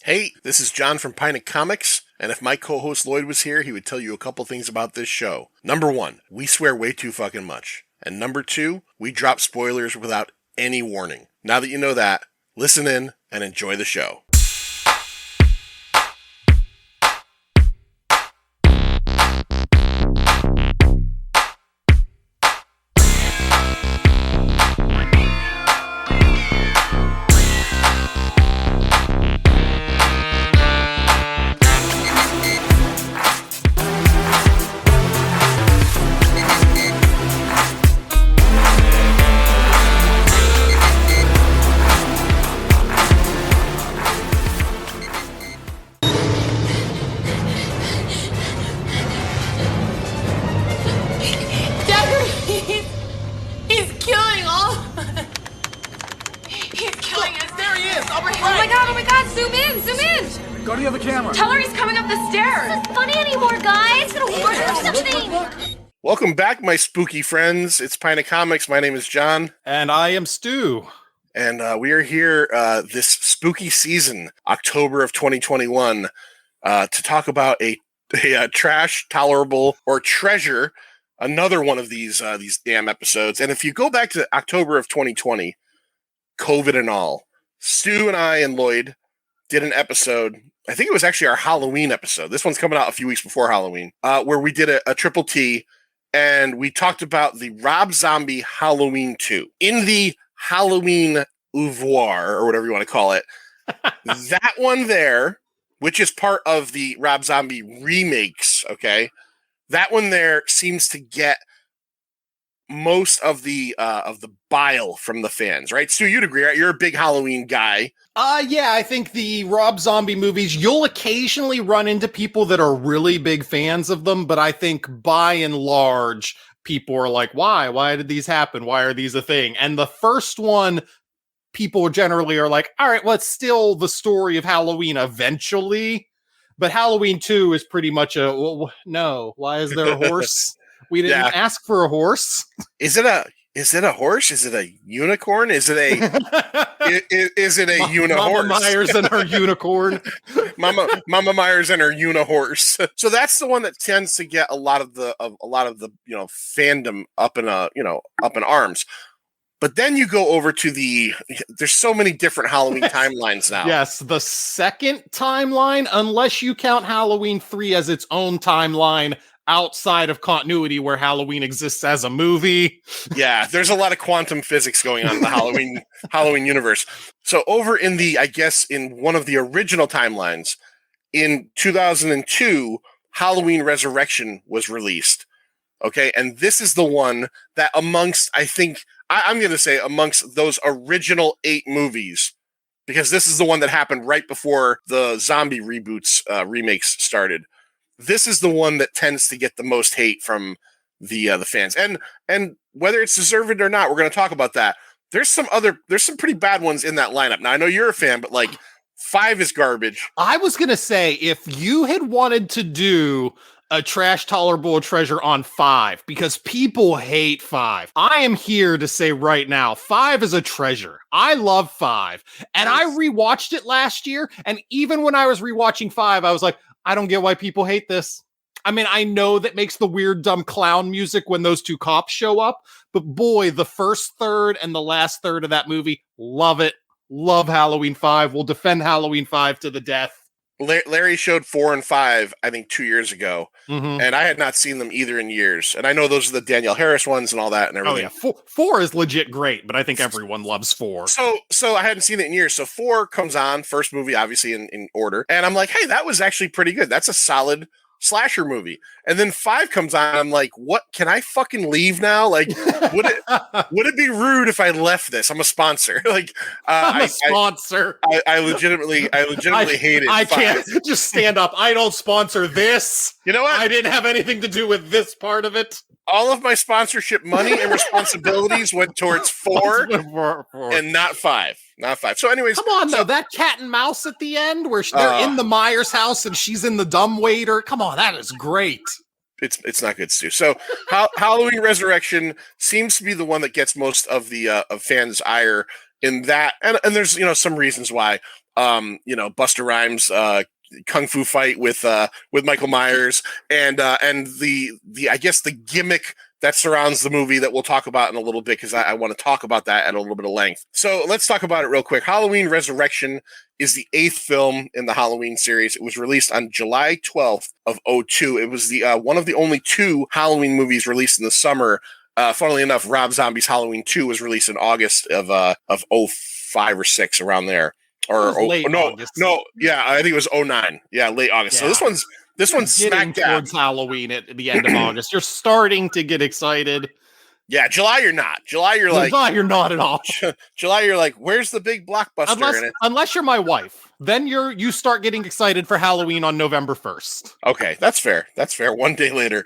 Hey, this is John from Pint Comics, and if my co-host Lloyd was here, he would tell you a couple things about this show. Number one, we swear way too fucking much. And number two, we drop spoilers without any warning. Now that you know that, listen in and enjoy the show. Welcome back, my spooky friends. It's Pint of Comics. My name is John. And I am Stu. And we are here this spooky season, October of 2021, to talk about a trash, tolerable, or treasure, another one of these damn episodes. And if you go back to October of 2020, COVID and all, Stu and I and Lloyd did an episode. I think it was actually our Halloween episode. This one's coming out a few weeks before Halloween, where we did a triple T. And we talked about the Rob Zombie Halloween 2. In the Halloween oeuvre, or whatever you want to call it, that one there, which is part of the Rob Zombie remakes, okay? That one there seems to get most of the bile from the fans, right? Stu, you'd agree, right? You're a big Halloween guy. Yeah, I think the Rob Zombie movies, you'll occasionally run into people that are really big fans of them, but I think by and large, people are like, why? Why did these happen? Why are these a thing? And the first one, people generally are like, all right, well, it's still the story of Halloween eventually, but Halloween 2 is pretty much no, why is there a horse? We didn't ask for a horse. Is it a horse? Is it a unicorn? Is it a is it a unihorse? Mama Myers and her unicorn. Mama Myers and her unihorse. So that's the one that tends to get a lot of the fandom up in arms. But then you go over to there's so many different Halloween timelines now. Yes, the second timeline, unless you count Halloween 3 as its own timeline outside of continuity where Halloween exists as a movie. Yeah, there's a lot of quantum physics going on in the Halloween universe. So over in in one of the original timelines, in 2002, Halloween Resurrection was released. Okay, and this is the one that amongst those original 8 movies, because this is the one that happened right before the zombie reboots remakes started. This is the one that tends to get the most hate from the fans, and whether it's deserved or not, we're going to talk about that. There's some pretty bad ones in that lineup. Now I know you're a fan, but like 5 is garbage. I was going to say, if you had wanted to do a trash tolerable treasure on 5, because people hate 5, I am here to say right now, 5 is a treasure. I love 5, and I rewatched it last year, and even when I was rewatching 5, I was like, I don't get why people hate this. I mean, I know that makes the weird, dumb clown music when those 2 cops show up, but boy, the first third and the last third of that movie, love it. Love Halloween 5. We'll defend Halloween 5 to the death. Larry showed 4 and 5, I think 2 years ago, and I had not seen them either in years. And I know those are the Danielle Harris ones and all that and everything. Oh yeah, 4 is legit great, but I think everyone loves 4. So I hadn't seen it in years. So 4 comes on, first movie, obviously in order, and I'm like, hey, that was actually pretty good. That's a solid slasher movie. And then 5 comes on, I'm like, what? Can I fucking leave now? Like, would it be rude if I left this? I'm a sponsor. Like, I'm a sponsor. I legitimately hate it. I can't just stand up. I don't sponsor this. You know what? I didn't have anything to do with this part of it. All of my sponsorship money and responsibilities went towards 4 and not 5. Not 5. So anyways. Come on, though. That cat and mouse at the end where they're in the Myers house and she's in the dumbwaiter. Come on, that is great. It's not good, Stu. So Halloween Resurrection seems to be the one that gets most of the of fans' ire in that. And there's, some reasons why. Busta Rhymes kung fu fight with Michael Myers, and the I guess the gimmick that surrounds the movie that we'll talk about in a little bit, because I want to talk about that at a little bit of length. So let's talk about it real quick. Halloween Resurrection is the 8th film in the Halloween series. It was released on July 12th of 2002. It was the one of the only 2 Halloween movies released in the summer. Funnily enough, Rob Zombie's Halloween 2 was released in August of 05 or 6, around there. August. Yeah, I think it was 09. Yeah, late August. Yeah. So this one's smack dab towards Halloween at the end of August. You're starting to get excited. Yeah, July you're not. July you're not at all. July you're like, where's the big blockbuster? Unless you're my wife, then you start getting excited for Halloween on November 1st. Okay, that's fair. One day later.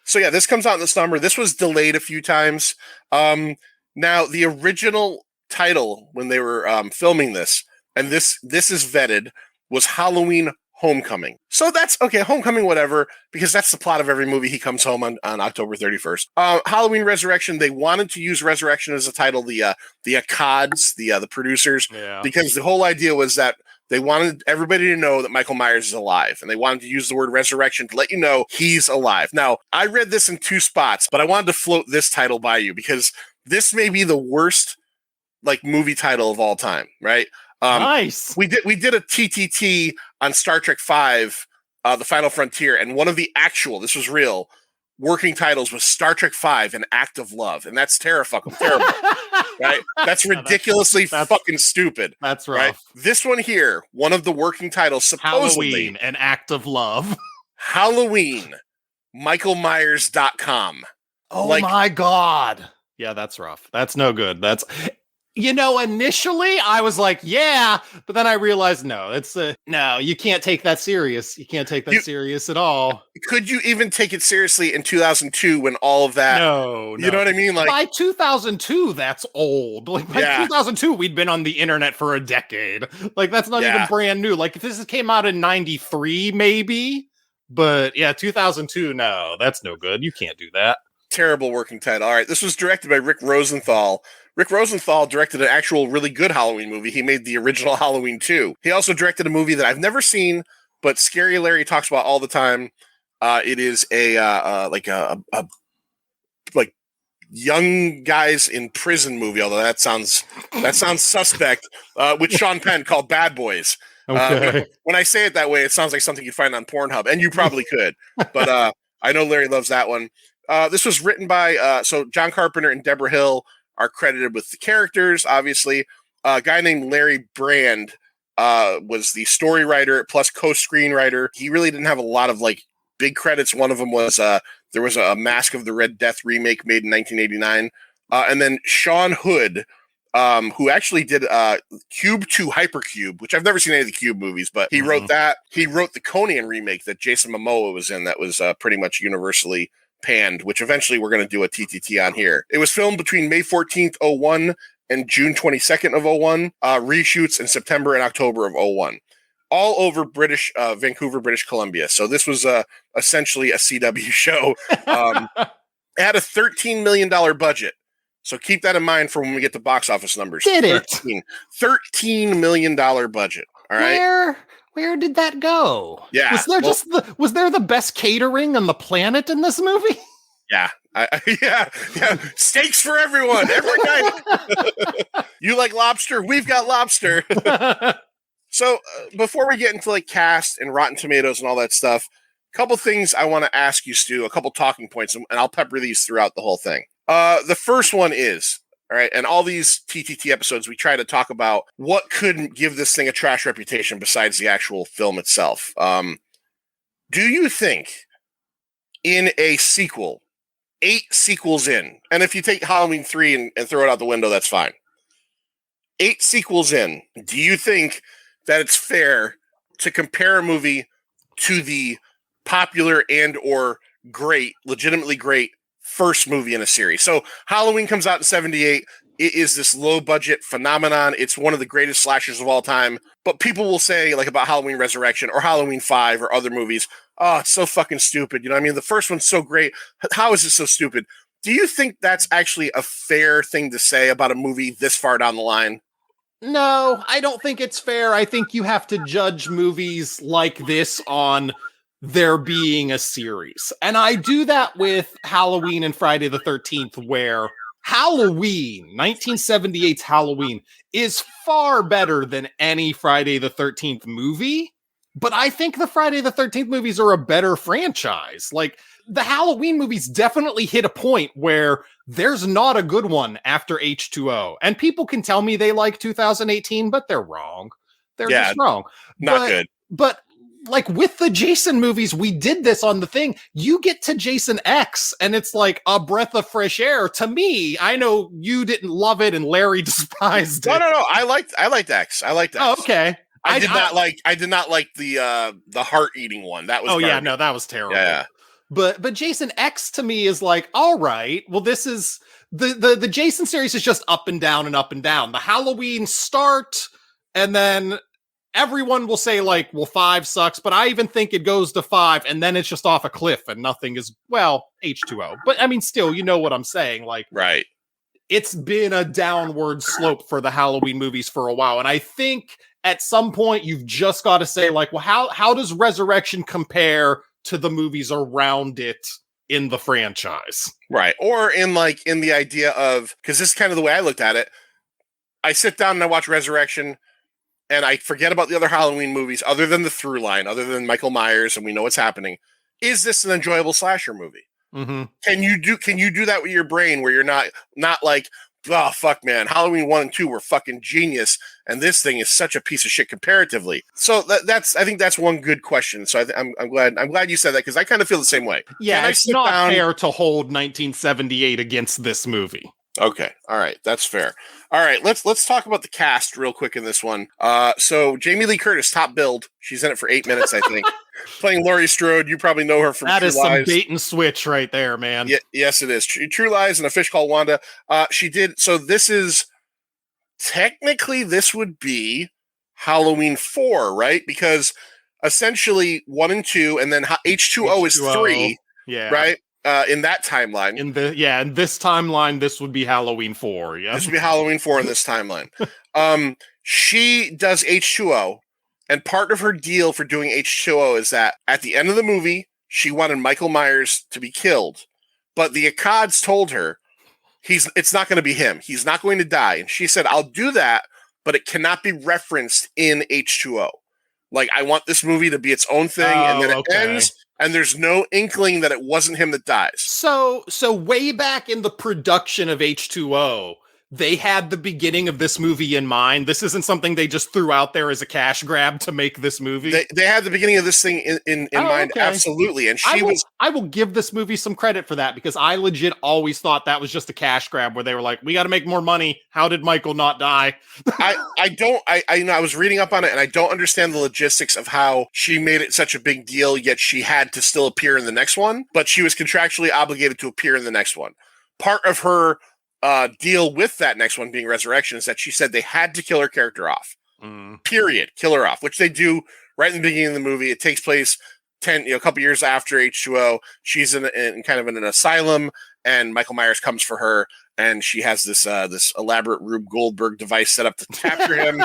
So yeah, this comes out in the summer. This was delayed a few times. Now the original title when they were filming this, and this is vetted, was Halloween Homecoming. So that's okay, Homecoming, whatever, because that's the plot of every movie. He comes home on October 31st. Halloween Resurrection, they wanted to use Resurrection as a title, the Accods, the producers, because the whole idea was that they wanted everybody to know that Michael Myers is alive, and they wanted to use the word resurrection to let you know he's alive. Now, I read this in 2 spots, but I wanted to float this title by you because this may be the worst movie title of all time, right? Nice. We did a TTT on Star Trek V, The Final Frontier, and one of the actual, this was real, working titles was Star Trek V, An Act of Love, and that's terrible, right? That's ridiculously fucking stupid. That's rough. Right? This one here, one of the working titles, supposedly Halloween, An Act of Love. Halloween, MichaelMyers.com. Oh my God. Yeah, that's rough. That's no good. Initially I was like, yeah, but then I realized, no, no, you can't take that serious. You can't take that serious at all. Could you even take it seriously in 2002 when all of that? No. You know what I mean? By 2002, that's old. By 2002, we'd been on the internet for a decade. That's not even brand new. If this came out in 93, maybe. But yeah, 2002, no, that's no good. You can't do that. Terrible working title. All right, this was directed by Rick Rosenthal. Rick Rosenthal directed an actual really good Halloween movie. He made the original Halloween 2. He also directed a movie that I've never seen, but Scary Larry talks about all the time. It is a young guys in prison movie, although that sounds suspect, with Sean Penn, called Bad Boys. Okay. When I say it that way, it sounds like something you'd find on Pornhub, and you probably could. But I know Larry loves that one. This was written by so John Carpenter and Deborah Hill are credited with the characters, obviously. A guy named Larry Brand was the story writer plus co-screenwriter. He really didn't have a lot of big credits. One of them was there was a Mask of the Red Death remake made in 1989. And then Sean Hood, who actually did Cube 2 Hypercube, which I've never seen any of the Cube movies, but he wrote that. He wrote the Conan remake that Jason Momoa was in that was pretty much universally panned, which eventually we're going to do a TTT on here. It was filmed between May 14th, 01 and June 22nd of 01, reshoots in September and October of 01. All over Vancouver, British Columbia. So this was essentially a CW show. It had a $13 million budget. So keep that in mind for when we get to box office numbers. Did it? $13 million budget. All right. Where did that go? Yeah. Was there the best catering on the planet in this movie? Yeah. Yeah. Steaks for everyone. Every night. You like lobster? We've got lobster. So before we get into cast and Rotten Tomatoes and all that stuff, a couple things I want to ask you, Stu, a couple talking points, and I'll pepper these throughout the whole thing. The first one is, all right, and all these TTT episodes, we try to talk about what could give this thing a trash reputation besides the actual film itself. Do you think in a sequel, 8 sequels in, and if you take Halloween 3 and throw it out the window, that's fine. 8 sequels in, do you think that it's fair to compare a movie to the popular and or great, legitimately great first movie in a series? So Halloween comes out in 78. It is this low budget phenomenon. It's one of the greatest slashers of all time. But people will say about Halloween Resurrection or Halloween 5 or other movies, oh, it's so fucking stupid. You know what I mean? The first one's so great. How is it so stupid? Do you think that's actually a fair thing to say about a movie this far down the line? No, I don't think it's fair. I think you have to judge movies like this on there being a series. And I do that with Halloween and Friday the 13th, where Halloween, 1978's Halloween, is far better than any Friday the 13th movie. But I think the Friday the 13th movies are a better franchise. Like, the Halloween movies definitely hit a point where there's not a good one after H2O. And people can tell me they like 2018, but they're wrong. They're just wrong. Not good. But like with the Jason movies, we did this on the thing. You get to Jason X, and it's like a breath of fresh air. To me, I know you didn't love it, and Larry despised it. No. I liked X. I liked X. Oh, okay. I did not like the heart eating one. That was garbage. No, that was terrible. Yeah. But Jason X to me is like, all right, well, this is the Jason series is just up and down and up and down. The Halloween start, and then everyone will say like, well, 5 sucks, but I even think it goes to 5, and then it's just off a cliff and nothing is, well, H2O. But I mean, still, you know what I'm saying? Like, right. It's been a downward slope for the Halloween movies for a while. And I think at some point you've just got to say like, well, how does Resurrection compare to the movies around it in the franchise? Right. Or in the idea of, because this is kind of the way I looked at it. I sit down and I watch Resurrection and I forget about the other Halloween movies other than the through line, other than Michael Myers and we know what's happening. Is this an enjoyable slasher movie? Mm-hmm. Can you do that with your brain where you're not like, oh, fuck, man, Halloween 1 and 2 were fucking genius, and this thing is such a piece of shit comparatively. So I think that's one good question. So I'm glad you said that, because I kind of feel the same way. Yeah, it's not fair to hold 1978 against this movie. Okay, all right, that's fair. All right, let's talk about the cast real quick in this one. So Jamie Lee Curtis, top billed. She's in it for 8 minutes, I think. Playing Laurie Strode. You probably know her from That True is Lies. some bait and switch right there, man. Yes, it is. True Lies and A Fish Called Wanda. She did. So this is technically, this would be Halloween 4, right? Because essentially 1 and 2, and then H2O is 3. Yeah. Right. In that timeline. In this timeline, this would be Halloween 4. Yeah. This would be Halloween 4 in this timeline. She does H2O, and part of her deal for doing H2O is that at the end of the movie, she wanted Michael Myers to be killed. But the Akkads told her it's not going to be him. He's not going to die. And she said, I'll do that, but it cannot be referenced in H2O. Like, I want this movie to be its own thing, and then it ends, and there's no inkling that it wasn't him that dies. So way back in the production of H2O, they had the beginning of this movie in mind. This isn't something they just threw out there as a cash grab to make this movie. They had the beginning of this thing in mind, okay. Absolutely. And I will give this movie some credit for that, because I legit always thought that was just a cash grab where they were like, we got to make more money. How did Michael not die? I was reading up on it, and I don't understand the logistics of how she made it such a big deal, yet she had to still appear in the next one, but she was contractually obligated to appear in the next one. Part of her deal with that next one being Resurrection is that she said they had to kill her character off. Period. Kill her off, which they do right in the beginning of the movie. It takes place a couple years after H2O. She's in kind of in an asylum, and Michael Myers comes for her, and she has this elaborate Rube Goldberg device set up to capture him.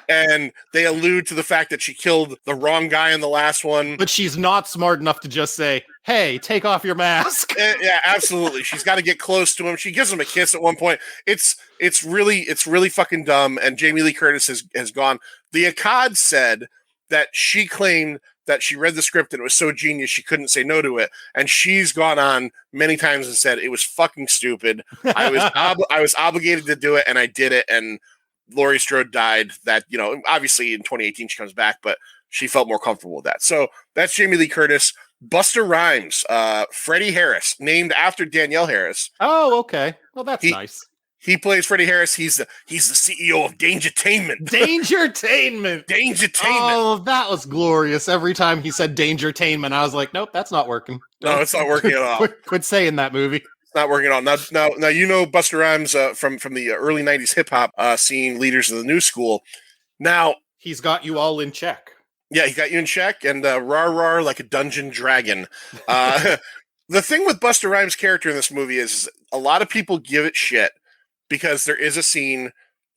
And they allude to the fact that she killed the wrong guy in the last one. But she's not smart enough to just say, hey, take off your mask. Yeah, absolutely. She's got to get close to him. She gives him a kiss at one point. It's really fucking dumb. And Jamie Lee Curtis has gone. The Akkad said that she claimed that she read the script and it was so genius she couldn't say no to it. And she's gone on many times and said it was fucking stupid. I was obligated to do it, and I did it. And Laurie Strode died. That, obviously in 2018 she comes back, but she felt more comfortable with that. So that's Jamie Lee Curtis. Busta Rhymes, Freddie Harris, named after Danielle Harris. Oh, okay. Well, that's nice. He plays Freddie Harris. He's the CEO of Dangertainment. Dangertainment. Oh, that was glorious. Every time he said Dangertainment, I was like, nope, that's not working. No, it's not working at all. Quit saying that movie. Not working at all. Now, Busta Rhymes from the early 90s hip hop scene, leaders of the new school. Now, he's got you all in check. Yeah, he got you in check, and rar like a dungeon dragon. The thing with Busta Rhymes' character in this movie is a lot of people give it shit because there is a scene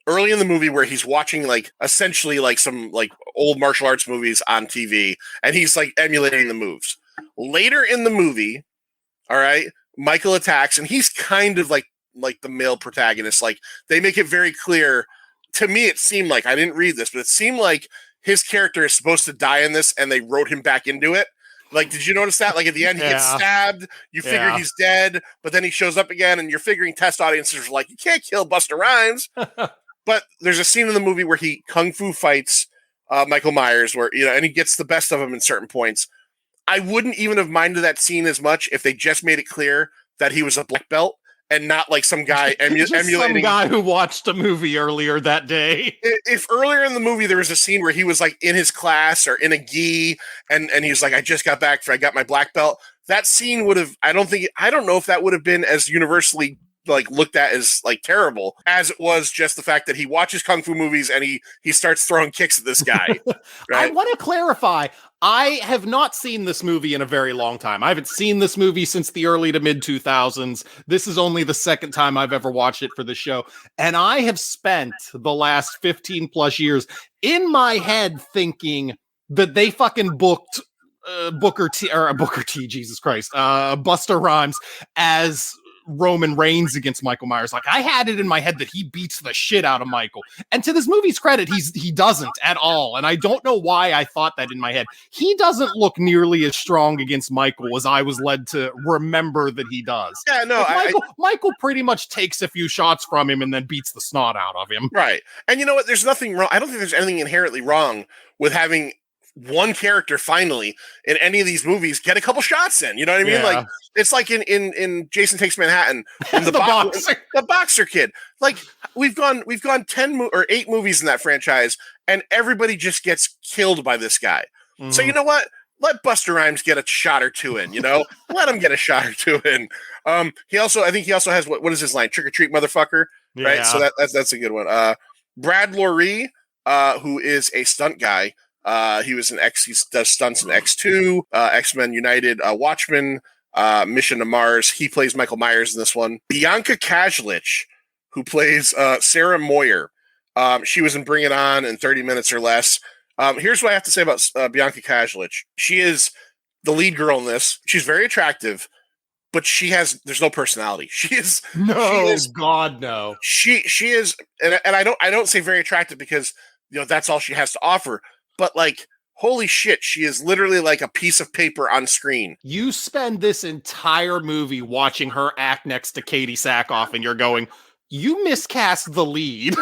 early in the movie where he's watching like essentially like some like old martial arts movies on TV, and he's like emulating the moves. Later in the movie, all right, Michael attacks, and he's kind of like the male protagonist. Like they make it very clear to me. It seemed like, I didn't read this, but it seemed like his character is supposed to die in this, and they wrote him back into it. Like, did you notice that? Like at the end, he gets stabbed. You figure he's dead, but then he shows up again, and you're figuring test audiences are like, you can't kill Busta Rhymes. But there's a scene in the movie where he kung fu fights Michael Myers, where and he gets the best of him in certain points. I wouldn't even have minded that scene as much if they just made it clear that he was a black belt and not like some guy emulating. Some guy who watched a movie earlier that day. If earlier in the movie there was a scene where he was like in his class or in a gi and he's like, I just got back, I got my black belt. That scene would have, I don't know if that would have been as universally like looked at as like terrible as it was just the fact that he watches kung fu movies and he starts throwing kicks at this guy. Right? I want to clarify. I have not seen this movie in a very long time. I haven't seen this movie since the early to mid 2000s. This is only the second time I've ever watched it for the show. And I have spent the last 15 plus years in my head thinking that they fucking booked Booker T, Jesus Christ, Busta Rhymes as Roman Reigns against Michael Myers. Like, I had it in my head that he beats the shit out of Michael. And to this movie's credit, he doesn't at all. And I don't know why I thought that in my head. He doesn't look nearly as strong against Michael as I was led to remember that he does. Yeah, no, like Michael pretty much takes a few shots from him and then beats the snot out of him. Right. And you know what? There's nothing wrong. I don't think there's anything inherently wrong with having one character finally in any of these movies get a couple shots in. You know what I mean? Yeah. Like, it's like in Jason Takes Manhattan, in the boxer kid. Like we've gone 10 or 8 movies in that franchise, and everybody just gets killed by this guy. Mm-hmm. So you know what? Let Busta Rhymes get a shot or two in. Let him get a shot or two in. I think he also has what is his line? Trick or treat, motherfucker. Yeah. Right. So that's a good one. Brad Loree, who is a stunt guy. He was he does stunts in X2, X-Men United, Watchmen, Mission to Mars. He plays Michael Myers in this one. Bianca Kajlich, who plays Sarah Moyer. She was in Bring It On in 30 Minutes or Less. Here's what I have to say about Bianca Kajlich. She is the lead girl in this. She's very attractive, but there's no personality. She is God no. She is, and I don't say very attractive because that's all she has to offer. But like, holy shit, she is literally like a piece of paper on screen. You spend this entire movie watching her act next to Katee Sackhoff, and you're going, you miscast the lead.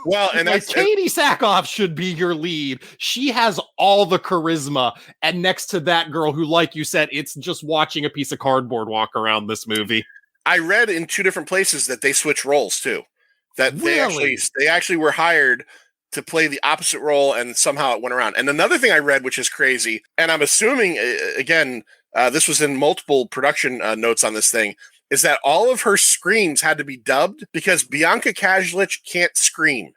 Well, and like, Katee Sackhoff should be your lead. She has all the charisma, and next to that girl who, like you said, it's just watching a piece of cardboard walk around this movie. I read in 2 different places that they switch roles too. That really? they actually were hired to play the opposite role, and somehow it went around. And another thing I read, which is crazy, and I'm assuming, again, this was in multiple production notes on this thing, is that all of her screams had to be dubbed because Bianca Kajlich can't scream.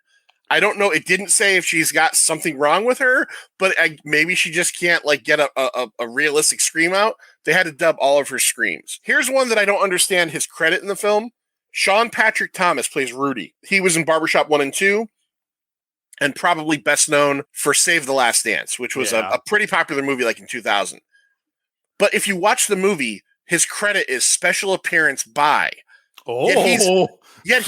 I don't know. It didn't say if she's got something wrong with her, but maybe she just can't like get a realistic scream out. They had to dub all of her screams. Here's one that I don't understand his credit in the film. Sean Patrick Thomas plays Rudy. He was in Barbershop 1 and 2. And probably best known for Save the Last Dance, which was a pretty popular movie like in 2000. But if you watch the movie, his credit is special appearance by. Oh, yet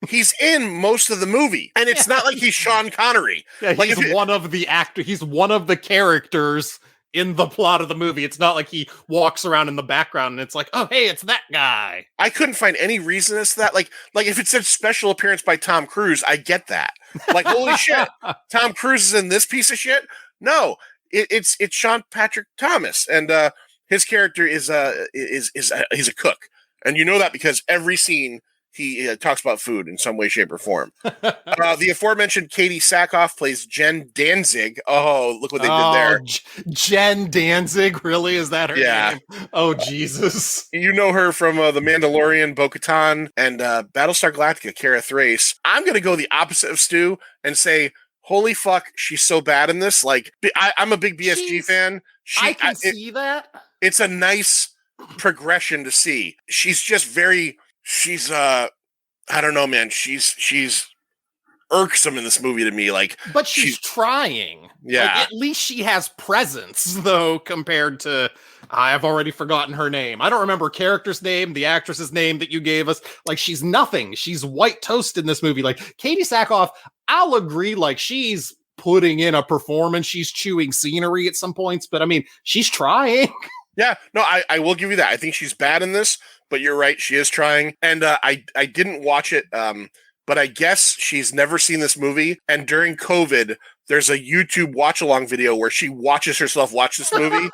he's in most of the movie. And it's not like he's Sean Connery. Yeah, like he's one of the actors. He's one of the characters in the plot of the movie. It's not like he walks around in the background and it's like, oh, hey, it's that guy. I couldn't find any reason as to that. Like if it said special appearance by Tom Cruise, I get that. Like, holy shit, Tom Cruise is in this piece of shit? No, it's Sean Patrick Thomas, and his character is he's a cook, and you know that because every scene he talks about food in some way, shape, or form. The aforementioned Katee Sackhoff plays Jen Danzig. Oh, look what they did there. Jen Danzig, really? Is that her name? Oh, Jesus. You know her from The Mandalorian, Bo-Katan, and Battlestar Galactica, Kara Thrace. I'm going to go the opposite of Stu and say, holy fuck, she's so bad in this. Like, I'm a big BSG fan. I can see that. It's a nice progression to see. She's just very... She's I don't know, man. She's irksome in this movie to me. Like, but she's trying. Yeah. Like, at least she has presence, though, compared to, I've already forgotten her name. I don't remember character's name, the actress's name that you gave us. Like, she's nothing. She's white toast in this movie. Like, Katee Sackhoff, I'll agree, like, she's putting in a performance. She's chewing scenery at some points, but I mean, she's trying. Yeah, no, I will give you that. I think she's bad in this, but you're right. She is trying. And I didn't watch it, but I guess she's never seen this movie. And during COVID, there's a YouTube watch-along video where she watches herself watch this movie.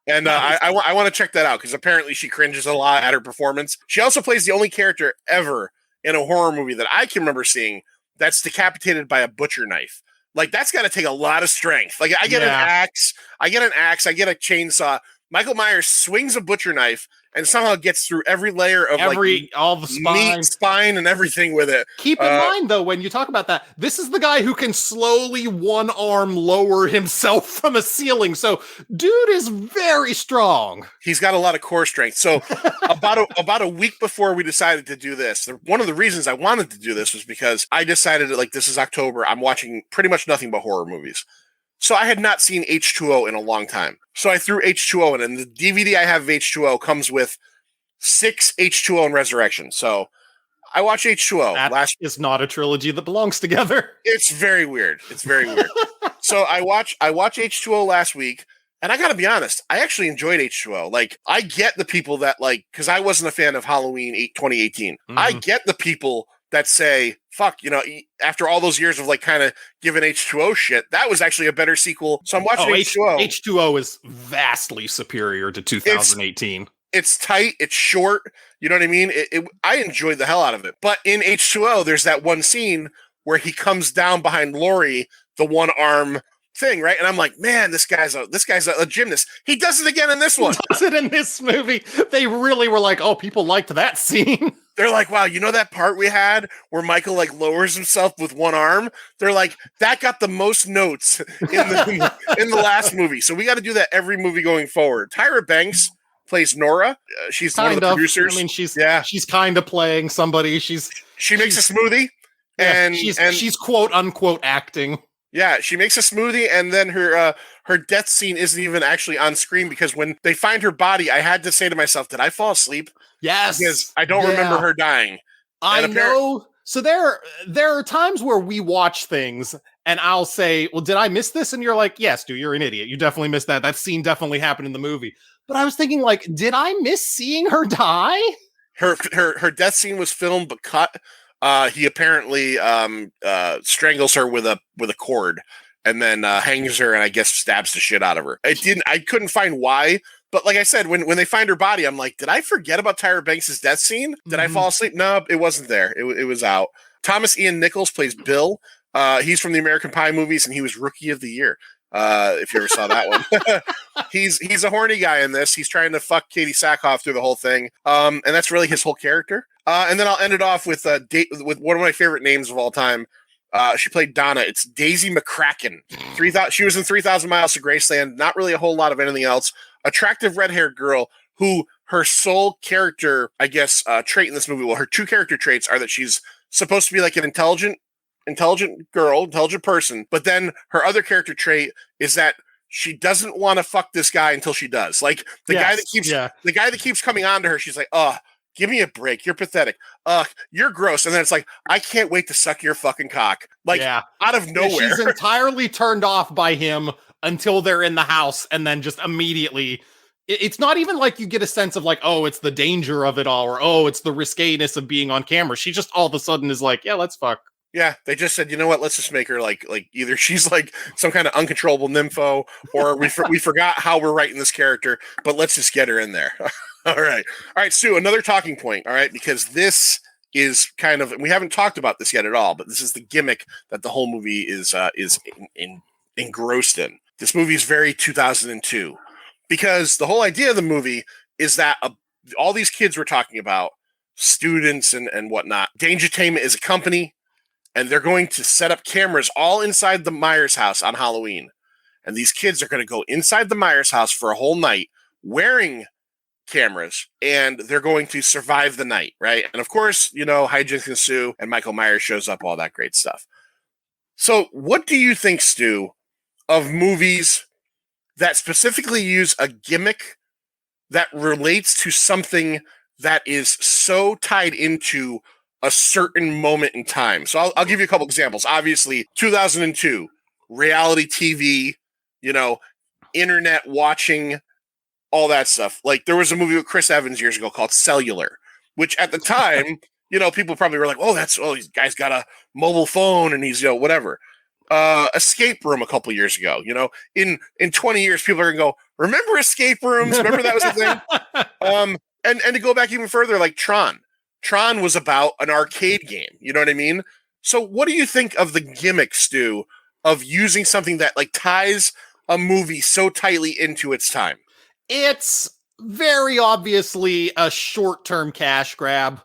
And Nice. I want to check that out because apparently she cringes a lot at her performance. She also plays the only character ever in a horror movie that I can remember seeing that's decapitated by a butcher knife. Like, that's got to take a lot of strength. Like, I get an axe, I get a chainsaw. Michael Myers swings a butcher knife and somehow gets through every layer of all the meat, spine, and everything with it. Keep in mind, though, when you talk about that, this is the guy who can slowly one arm lower himself from a ceiling. So, dude is very strong. He's got a lot of core strength. So, about a week before we decided to do this, one of the reasons I wanted to do this was because I decided that, like, this is October. I'm watching pretty much nothing but horror movies. So I had not seen H2O in a long time. So I threw H2O in, and the DVD I have of H2O comes with 6 H2O and Resurrection. So I watched H2O. That is not a trilogy that belongs together. It's very weird. So I watched H2O last week, and I got to be honest, I actually enjoyed H2O. Like, I get the people that, like, because I wasn't a fan of Halloween 2018. Mm-hmm. I get the people that say, fuck, you know, after all those years of, like, kind of giving H2O shit, that was actually a better sequel. So I'm watching H2O. H2O is vastly superior to 2018. It's tight. It's short. You know what I mean? I enjoyed the hell out of it. But in H2O, there's that one scene where he comes down behind Laurie, the one arm thing, right? And I'm like, man, this guy's a gymnast. He does it again in this one. He does it in this movie. They really were like, oh, people liked that scene. They're like, wow, you know that part we had where Michael, like, lowers himself with one arm? They're like, that got the most notes in the last movie. So we got to do that every movie going forward. Tyra Banks plays Nora. She's one of the producers. I mean, she's kind of playing somebody. She makes a smoothie, and she's quote unquote acting. Yeah, she makes a smoothie, and then her death scene isn't even actually on screen because when they find her body, I had to say to myself, did I fall asleep? Yes. Because I don't remember her dying. I know. So there are times where we watch things and I'll say, well, did I miss this? And you're like, yes, dude, you're an idiot. You definitely missed that. That scene definitely happened in the movie. But I was thinking, like, did I miss seeing her die? Her death scene was filmed but cut. He apparently strangles her with a cord and then hangs her and I guess stabs the shit out of her. I couldn't find why. But like I said, when they find her body, I'm like, did I forget about Tyra Banks' death scene? Did I fall asleep? No, it wasn't there. It was out. Thomas Ian Nichols plays Bill. He's from the American Pie movies, and he was Rookie of the Year. If you ever saw that one. He's a horny guy in this. He's trying to fuck Katee Sackhoff through the whole thing. And that's really his whole character. And then I'll end it off with one of my favorite names of all time. She played Donna. It's Daisy McCracken. She was in 3,000 Miles to Graceland. Not really a whole lot of anything else. Attractive red-haired girl who her sole character, I guess, trait in this movie. Well, her two character traits are that she's supposed to be like an intelligent girl, intelligent person. But then her other character trait is that she doesn't want to fuck this guy until she does. Like the guy that keeps coming on to her. She's like, oh, give me a break. You're pathetic. You're gross. And then it's like, I can't wait to suck your fucking cock. Like out of nowhere. She's entirely turned off by him until they're in the house. And then just immediately, it's not even like you get a sense of like, oh, it's the danger of it all. Or, oh, it's the risqueness of being on camera. She just all of a sudden is like, yeah, let's fuck. Yeah, they just said, you know what? Let's just make her like either she's like some kind of uncontrollable nympho, or we forgot how we're writing this character, but let's just get her in there. All right, Sue. Another talking point. All right, because this is kind of, we haven't talked about this yet at all, but this is the gimmick that the whole movie is engrossed in. This movie is very 2002 because the whole idea of the movie is that all these kids we're talking about, students and whatnot, Dangertainment is a company. And they're going to set up cameras all inside the Myers house on Halloween. And these kids are going to go inside the Myers house for a whole night wearing cameras. And they're going to survive the night, right? And of course, you know, hijinks ensue and Michael Myers shows up, all that great stuff. So, what do you think, Stu, of movies that specifically use a gimmick that relates to something that is so tied into a certain moment in time? So, I'll give you a couple examples. Obviously, 2002, reality TV, internet watching, all that stuff. Like, there was a movie with Chris Evans years ago called Cellular, which at the time, people probably were like, this guy's got a mobile phone and he's, whatever. Escape Room a couple years ago, in 20 years, people are going to go, remember escape rooms? Remember that was a thing? And to go back even further, like Tron. Tron was about an arcade game. You know what I mean? So what do you think of the gimmick, Stu, of using something that like ties a movie so tightly into its time? It's very obviously a short-term cash grab.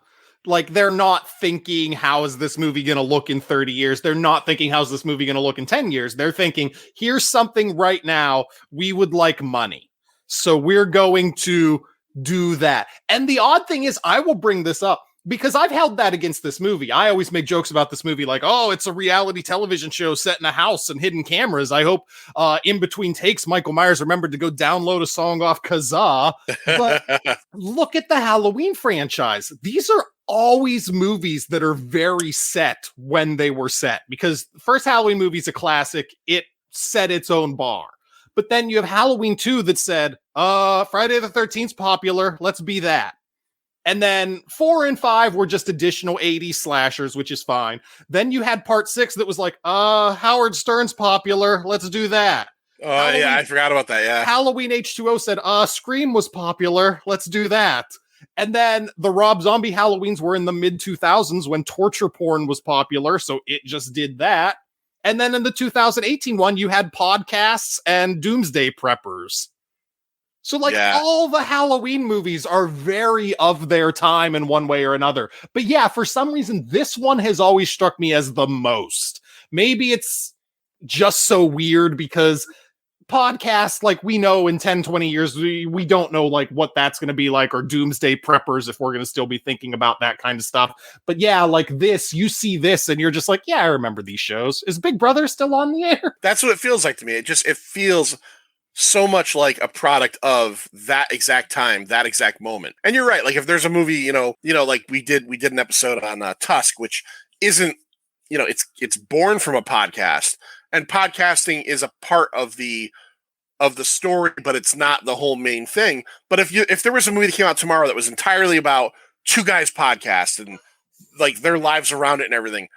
Like, they're not thinking, how is this movie going to look in 30 years? They're not thinking, how's this movie going to look in 10 years? They're thinking, here's something right now. We would like money. So we're going to do that. And the odd thing is, I will bring this up because I've held that against this movie. I always make jokes about this movie like, oh, it's a reality television show set in a house and hidden cameras. I hope in between takes, Michael Myers remembered to go download a song off Kazaa. But look at the Halloween franchise. These are always movies that are very set when they were set, because the first Halloween movie is a classic. It set its own bar. But then you have Halloween 2 that said, Friday the 13th popular. Let's be that. And then 4 and 5 were just additional 80s slashers, which is fine. Then you had part 6 that was like, Howard Stern's popular. Let's do that. Oh, yeah, I forgot about that, yeah. Halloween H2O said, Scream was popular. Let's do that. And then the Rob Zombie Halloweens were in the mid-2000s when torture porn was popular, so it just did that. And then in the 2018 one, you had podcasts and doomsday preppers. So, all the Halloween movies are very of their time in one way or another. But yeah, for some reason, this one has always struck me as the most. Maybe it's just so weird because podcasts, like, we know in 10, 20 years, we don't know, like, what that's going to be like, or doomsday preppers, if we're going to still be thinking about that kind of stuff. But yeah, like this, you see this, and you're just like, yeah, I remember these shows. Is Big Brother still on the air? That's what it feels like to me. It feels so much like a product of that exact time, that exact moment. And you're right. Like, if there's a movie, like we did an episode on Tusk, which isn't, it's born from a podcast, and podcasting is a part of the story, but it's not the whole main thing. But if there was a movie that came out tomorrow that was entirely about two guys podcast and like their lives around it and everything,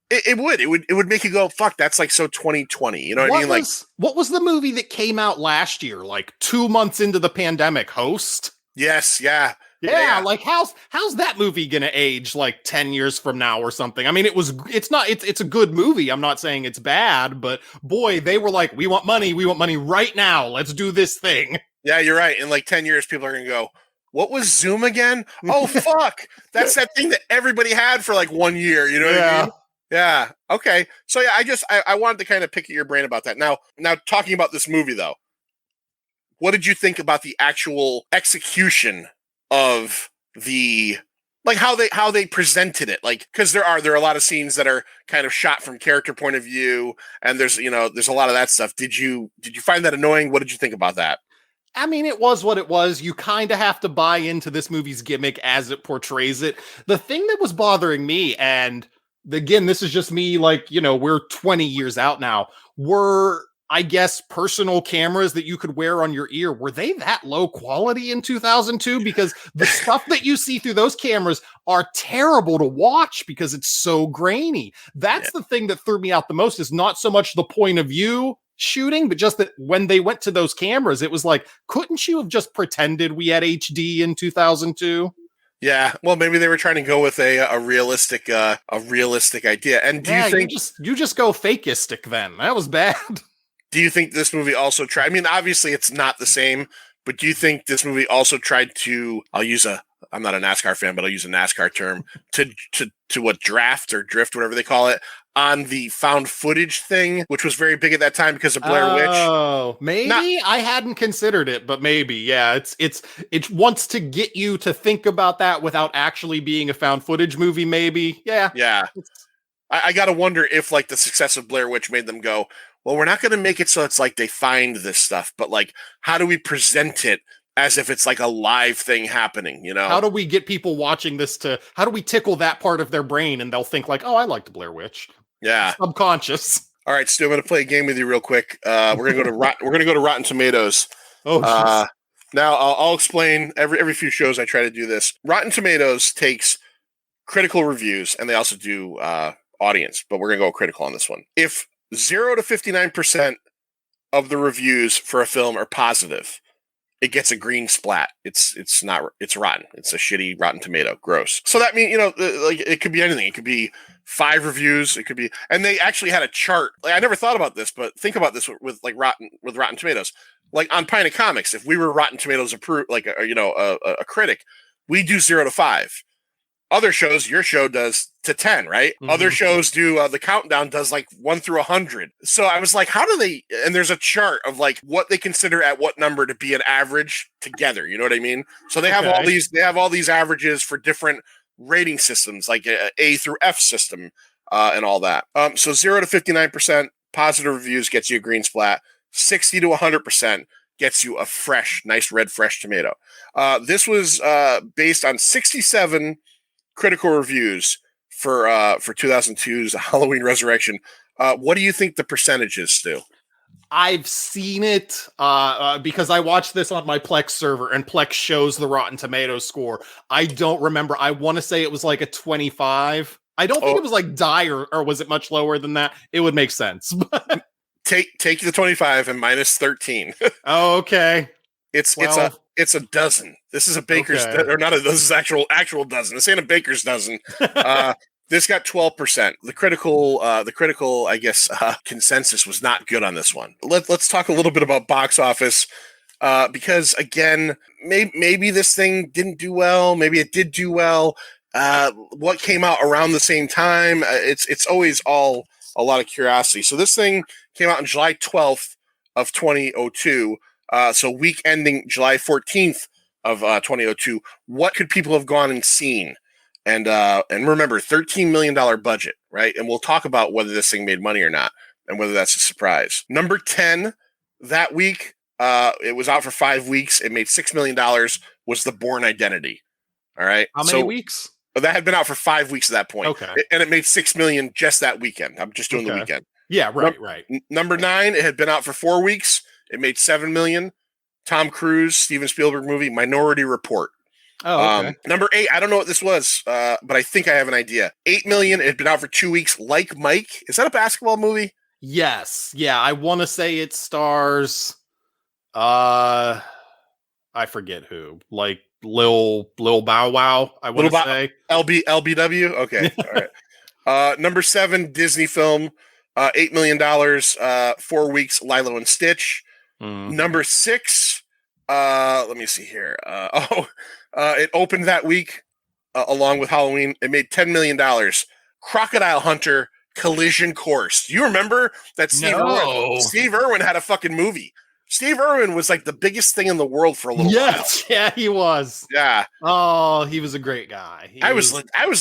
it would make you go, fuck, that's like so 2020. You know what I mean? What was the movie that came out last year, like 2 months into the pandemic? Host? Yes, yeah. Yeah, like how's that movie gonna age like 10 years from now or something? I mean, it's a good movie. I'm not saying it's bad, but boy, they were like, we want money right now. Let's do this thing. Yeah, you're right. In like 10 years, people are gonna go, what was Zoom again? Oh, fuck. That's that thing that everybody had for like 1 year. You know what I mean? Yeah. Okay. So yeah, I wanted to kind of pick at your brain about that. Now talking about this movie though, what did you think about the actual execution of the, like, how they presented it? Like, because there are a lot of scenes that are kind of shot from character point of view, and there's a lot of that stuff. Did you find that annoying? What did you think about that? I mean, it was what it was. You kind of have to buy into this movie's gimmick as it portrays it. The thing that was bothering me, and again, this is just me, like, we're 20 years out now, were, I guess, personal cameras that you could wear on your ear. Were they that low quality in 2002? Because the stuff that you see through those cameras are terrible to watch because it's so grainy. That's the thing that threw me out the most, is not so much the point of view shooting, but just that when they went to those cameras, it was like, couldn't you have just pretended we had HD in 2002? Yeah, well, maybe they were trying to go with a realistic idea. And do you think you just go fakeistic then? That was bad. Do you think this movie also tried? I mean, obviously it's not the same, but do you think this movie also tried to? I'm not a NASCAR fan, but I'll use a NASCAR term to what, draft or drift, whatever they call it, on the found footage thing, which was very big at that time because of Blair Witch. Oh, maybe I hadn't considered it, but maybe, yeah. It wants to get you to think about that without actually being a found footage movie. Maybe, yeah. I got to wonder if like the success of Blair Witch made them go, well, we're not going to make it so it's like they find this stuff, but like, how do we present it as if it's like a live thing happening, you know? How do we get people watching this how do we tickle that part of their brain and they'll think like, oh, I like the Blair Witch. Yeah. Subconscious. All right, Stu, I'm going to play a game with you real quick. We're going to go to Rotten Tomatoes. Oh, now I'll explain every few shows I try to do this. Rotten Tomatoes takes critical reviews and they also do audience, but we're going to go critical on this one. If 0 to 59% of the reviews for a film are positive, it gets a green splat. It's rotten. It's a shitty Rotten Tomato. Gross. So that means, like it could be anything. It could be 5 reviews. It could be, and they actually had a chart. Like I never thought about this, but think about this with Rotten Tomatoes. Like on Pint of Comics, if we were Rotten Tomatoes approved, like a critic, we do 0 to 5. Other shows, your show does to 10, right? Mm-hmm. Other shows do the countdown does like 1 through 100. So I was like, how do they? And there's a chart of like what they consider at what number to be an average together. You know what I mean? So they have all these. They have all these averages for different rating systems, like A through F system, and all that. So 0 to 59% positive reviews gets you a green splat. 60 to 100% gets you a fresh, nice red fresh tomato. This was based on 67 critical reviews for 2002's Halloween Resurrection. What do you think the percentage is, Stu? I've seen it because I watched this on my Plex server, and Plex shows the Rotten Tomatoes score. I don't remember. I want to say it was like a 25. I don't think it was like dire, or was it much lower than that? It would make sense. Take the 25 and minus 13. Oh, okay. It's a dozen. This is a baker's or not a this is actual dozen. This ain't a baker's dozen. This got 12%. The critical I guess consensus was not good on this one. Let's talk a little bit about box office because again, maybe this thing didn't do well, maybe it did do well. What came out around the same time? It's always all a lot of curiosity. So this thing came out on July 12th of 2002. So week ending July 14th of 2002. What could people have gone and seen? And remember, $13 million budget, right? And we'll talk about whether this thing made money or not, and whether that's a surprise. Number 10 that week, it was out for 5 weeks. It made $6 million. Was The Bourne Identity. All right. How many weeks? That had been out for 5 weeks at that point. Okay. And it made $6 million just that weekend. I'm just doing the weekend. Yeah, right. Number 9, it had been out for 4 weeks. It made $7 million. Tom Cruise, Steven Spielberg movie, Minority Report. Oh, okay. Number 8, I don't know what this was, but I think I have an idea. $8 million. It had been out for 2 weeks. Like Mike. Is that a basketball movie? Yes. Yeah, I want to say it stars. I forget who. Like Lil Bow Wow. I want to say LBW. Okay. All right. Number 7, Disney film. $8 million. 4 weeks. Lilo and Stitch. Number 6. Let me see here. It opened that week along with Halloween. It made $10 million. Crocodile Hunter Collision Course. Do you remember that Steve Irwin had a fucking movie? Steve Irwin was like the biggest thing in the world for a little while. Yeah, he was. Yeah. Oh, he was a great guy. I was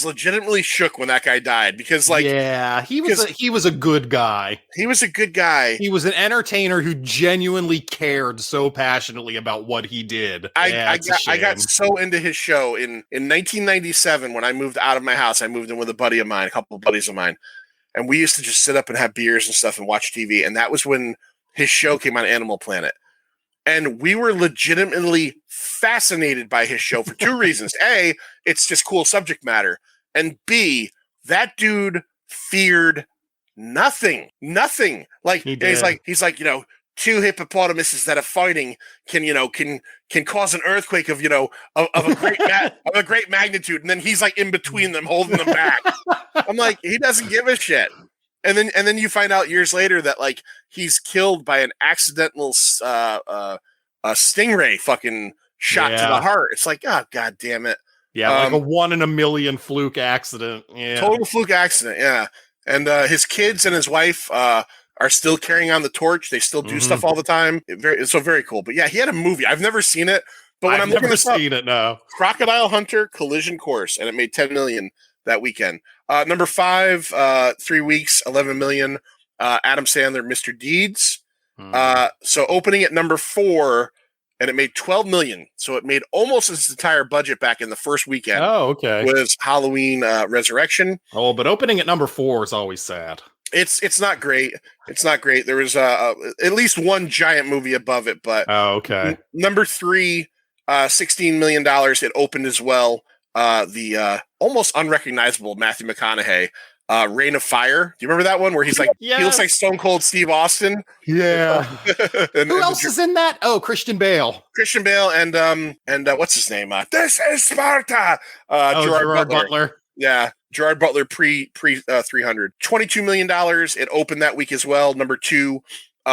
legitimately shook when that guy died because, like, yeah, he was a good guy. He was a good guy. He was an entertainer who genuinely cared so passionately about what he did. I got so into his show in 1997 when I moved out of my house. I moved in with a couple of buddies of mine, and we used to just sit up and have beers and stuff and watch TV. And that was when his show came on Animal Planet. And we were legitimately fascinated by his show for 2 reasons. A, it's just cool subject matter. And B, that dude feared nothing. Nothing. Like he's like, 2 hippopotamuses that are fighting can cause an earthquake of a great magnitude. And then he's like in between them, holding them back. I'm like, he doesn't give a shit. And then you find out years later that like he's killed by an accidental a stingray fucking shot to the heart. It's like, oh, god damn it. Yeah, like a 1 in a million fluke accident. Yeah. Total fluke accident, yeah. And his kids and his wife are still carrying on the torch. They still do stuff all the time. Very cool. But yeah, he had a movie. I've never seen it, but when I'm looking at seen it now. Crocodile Hunter Collision Course, and it made $10 million that weekend. Number 5, 3 weeks, 11 million. Adam Sandler, Mr. Deeds. So opening at number 4, and it made 12 million. So it made almost its entire budget back in the first weekend. Oh, okay. Was Halloween Resurrection. Oh, but opening at number 4 is always sad. It's not great. It's not great. There was at least one giant movie above it, but number 3, $16 million. It opened as well. The almost unrecognizable Matthew McConaughey, Reign of Fire. Do you remember that one where he's like, he looks like Stone Cold Steve Austin? Yeah. Who else is in that? Oh, Christian Bale. Christian Bale and what's his name? This is Sparta. Gerard Butler. Yeah. Gerard Butler pre 300. $22 million. It opened that week as well. Number 2,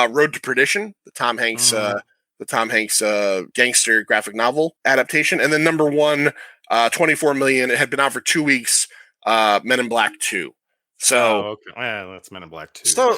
Road to Perdition, the Tom Hanks gangster graphic novel adaptation. And then number 1, 24 million. It had been out for 2 weeks. Men in Black 2. So that's Men in Black 2. So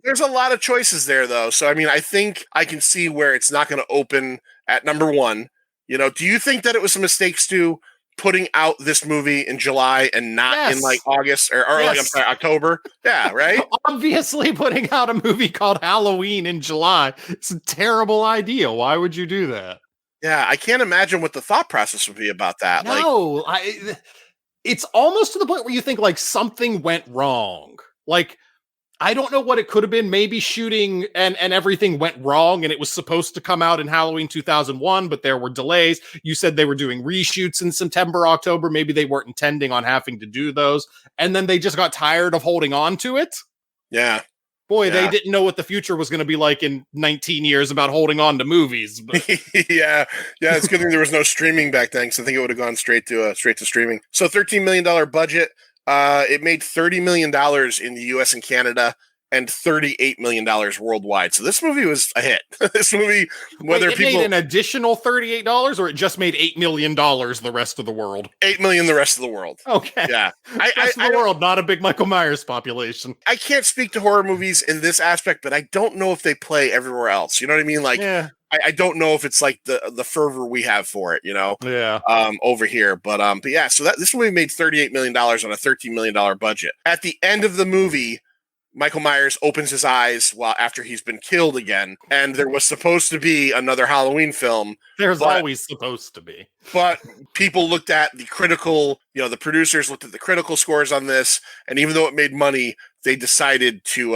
there's a lot of choices there though. So I mean, I think I can see where it's not going to open at number 1. You know, do you think that it was a mistake, Stu, putting out this movie in July and not in like August or like, I'm sorry, October? Yeah, right? Obviously putting out a movie called Halloween in July. It's a terrible idea. Why would you do that? Yeah, I can't imagine what the thought process would be about that. No, it's almost to the point where you think like something went wrong. Like, I don't know what it could have been. Maybe shooting and everything went wrong and it was supposed to come out in Halloween 2001, but there were delays. You said they were doing reshoots in September, October. Maybe they weren't intending on having to do those. And then they just got tired of holding on to it. Yeah. Boy, they didn't know what the future was going to be like in 19 years about holding on to movies. But. Yeah. It's good thing there was no streaming back then, because I think it would have gone straight to streaming. So $13 million budget. It made $30 million in the U.S. and Canada and $38 million worldwide. So this movie was a hit. This movie, whether it made an additional $38 or it just made $8 million the rest of the world? $8 million the rest of the world. Okay. Yeah. Rest of the world, not a big Michael Myers population. I can't speak to horror movies in this aspect, but I don't know if they play everywhere else. You know what I mean? Like, I don't know if it's like the fervor we have for it, you know? Yeah. Over here. But yeah, so this movie made $38 million on a $13 million budget. At the end of the movie, Michael Myers opens his eyes after he's been killed again, and there was supposed to be another Halloween film. There's always supposed to be. But people looked at the critical, the producers looked at the critical scores on this, and even though it made money, they decided to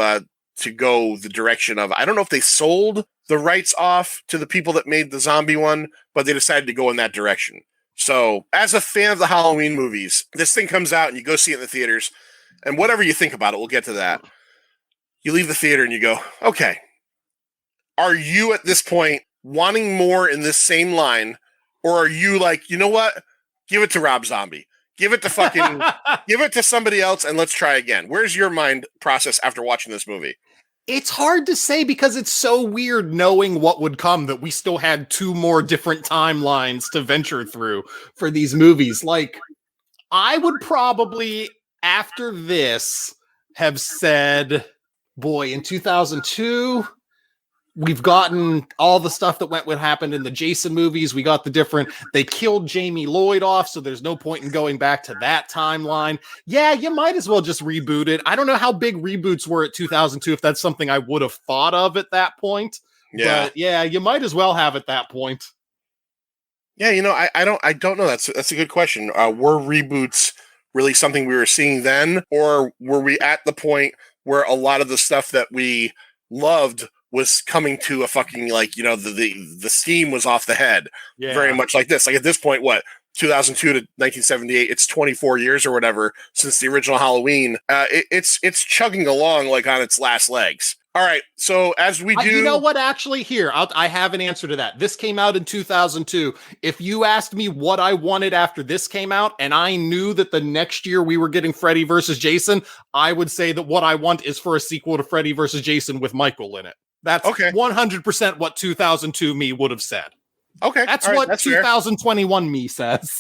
go the direction of, I don't know if they sold the rights off to the people that made the zombie one, but they decided to go in that direction. So as a fan of the Halloween movies, this thing comes out and you go see it in the theaters, and whatever you think about it, we'll get to that. You leave the theater and you go, okay, are you at this point wanting more in this same line? Or are you like, you know what? Give it to Rob Zombie. Give it to give it to somebody else and let's try again. Where's your mind process after watching this movie? It's hard to say because it's so weird knowing what would come that we still had 2 more different timelines to venture through for these movies. Like, I would probably, after this, have said, boy, in 2002, we've gotten all the stuff that what happened in the Jason movies. We got they killed Jamie Lloyd off, so there's no point in going back to that timeline. Yeah, you might as well just reboot it. I don't know how big reboots were at 2002, if that's something I would have thought of at that point. Yeah. But yeah, you might as well have at that point. Yeah, I don't know. That's a good question. Were reboots really something we were seeing then? Or were we at the point where a lot of the stuff that we loved was coming to a fucking, like, the steam was off the head. Yeah. Very much like this. Like at this point, 2002 to 1978, it's 24 years or whatever since the original Halloween. It's chugging along like on its last legs. All right, so as we do... You know what, actually, here, I have an answer to that. This came out in 2002. If you asked me what I wanted after this came out, and I knew that the next year we were getting Freddy versus Jason, I would say that what I want is for a sequel to Freddy versus Jason with Michael in it. That's 100% what 2002 me would have said. Okay. That's what 2021 fair. Me says.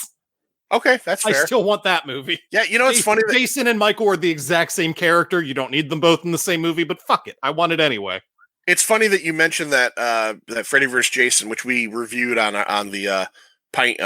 Okay, that's fair. I still want that movie. Yeah, it's funny that Jason and Michael are the exact same character. You don't need them both in the same movie, but fuck it. I want it anyway. It's funny that you mentioned that that Freddy vs. Jason, which we reviewed on the Pint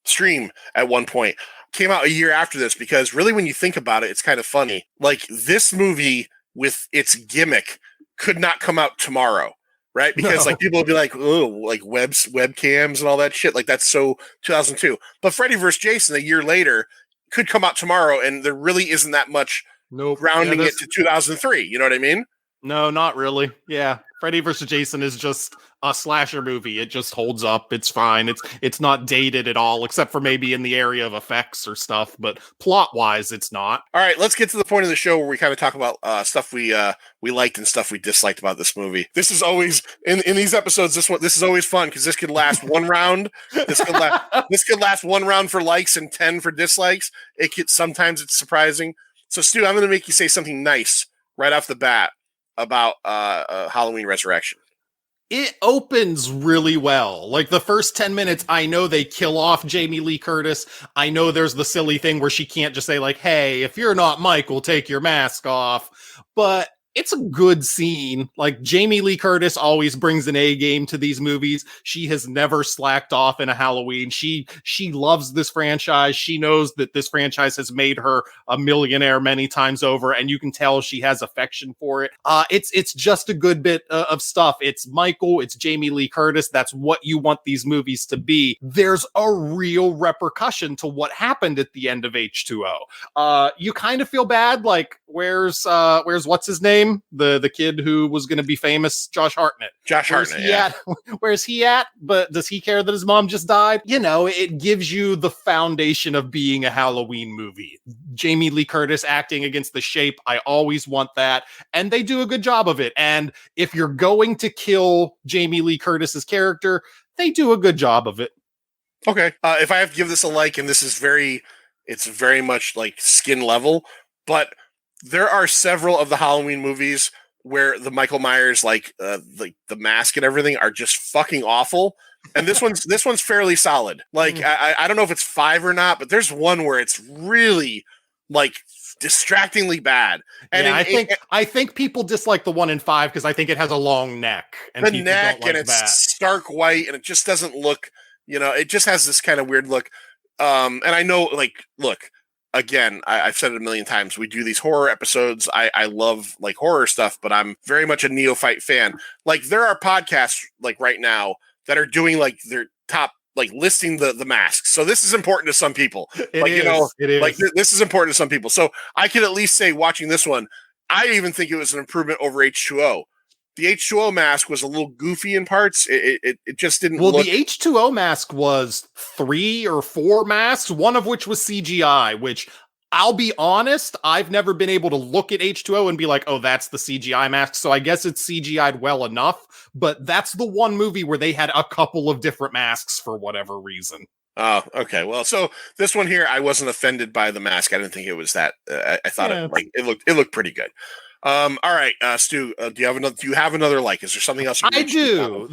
stream at one point. came out a year after this, because really when you think about it, it's kind of funny. Like, this movie with its gimmick could not come out tomorrow, right? Because like people would be like, oh, like webcams and all that shit. Like, that's so 2002. But Freddy vs. Jason a year later could come out tomorrow, and there really isn't that much grounding it to 2003. You know what I mean? No, not really. Yeah. Freddy vs. Jason is just a slasher movie. It just holds up. It's fine. It's not dated at all, except for maybe in the area of effects or stuff, but plot-wise, it's not. All right, let's get to the point of the show where we kind of talk about stuff we liked and stuff we disliked about this movie. This is always in these episodes. This is always fun because this could last one round. This could last one round for likes and 10 for dislikes. Sometimes it's surprising. So Stu, I'm going to make you say something nice right off the bat about Halloween Resurrection. It opens really well. Like, the first 10 minutes, I know they kill off Jamie Lee Curtis. I know there's the silly thing where she can't just say, like, hey, if you're not Michael, take your mask off. But it's a good scene. Like, Jamie Lee Curtis always brings an A game to these movies. She has never slacked off in a Halloween. She loves this franchise. She knows that this franchise has made her a millionaire many times over, and you can tell she has affection for it. It's just a good bit of stuff. It's Michael, it's Jamie Lee Curtis. That's what you want these movies to be. There's a real repercussion to what happened at the end of H2O. You kind of feel bad, like, where's what's his name? The kid who was going to be famous, Josh Hartnett. Where's he at? But does he care that his mom just died? You know, it gives you the foundation of being a Halloween movie. Jamie Lee Curtis acting against the Shape. I always want that. And they do a good job of it. And if you're going to kill Jamie Lee Curtis's character, they do a good job of it. Okay. If I have to give this a like, and this is it's very much like skin level, but there are several of the Halloween movies where the Michael Myers, like the mask and everything, are just fucking awful. And this one's fairly solid. Like, I don't know if it's 5 or not, but there's one where it's really like distractingly bad. And yeah, I think people dislike the one in 5 because I think it has a long neck. And the neck, and it's stark white, and it just doesn't look, it just has this kind of weird look. And I know, like, look. Again, I've said it a million times. We do these horror episodes. I love like horror stuff, but I'm very much a neophyte fan. Like, there are podcasts like right now that are doing like their top, like listing the masks. So this is important to some people. It is. Like this is important to some people. So I can at least say, watching this one, I even think it was an improvement over H2O. The H2O mask was a little goofy in parts. It just didn't look... the H2O mask was 3 or 4 masks, one of which was CGI, which, I'll be honest, I've never been able to look at H2O and be like, oh, that's the CGI mask, so I guess it's CGI'd well enough, but that's the one movie where they had a couple of different masks for whatever reason. Oh, okay. Well, so this one here, I wasn't offended by the mask. I didn't think it was that... I thought it looked pretty good. All right, Stu, do you have another like? Is there something else? I do.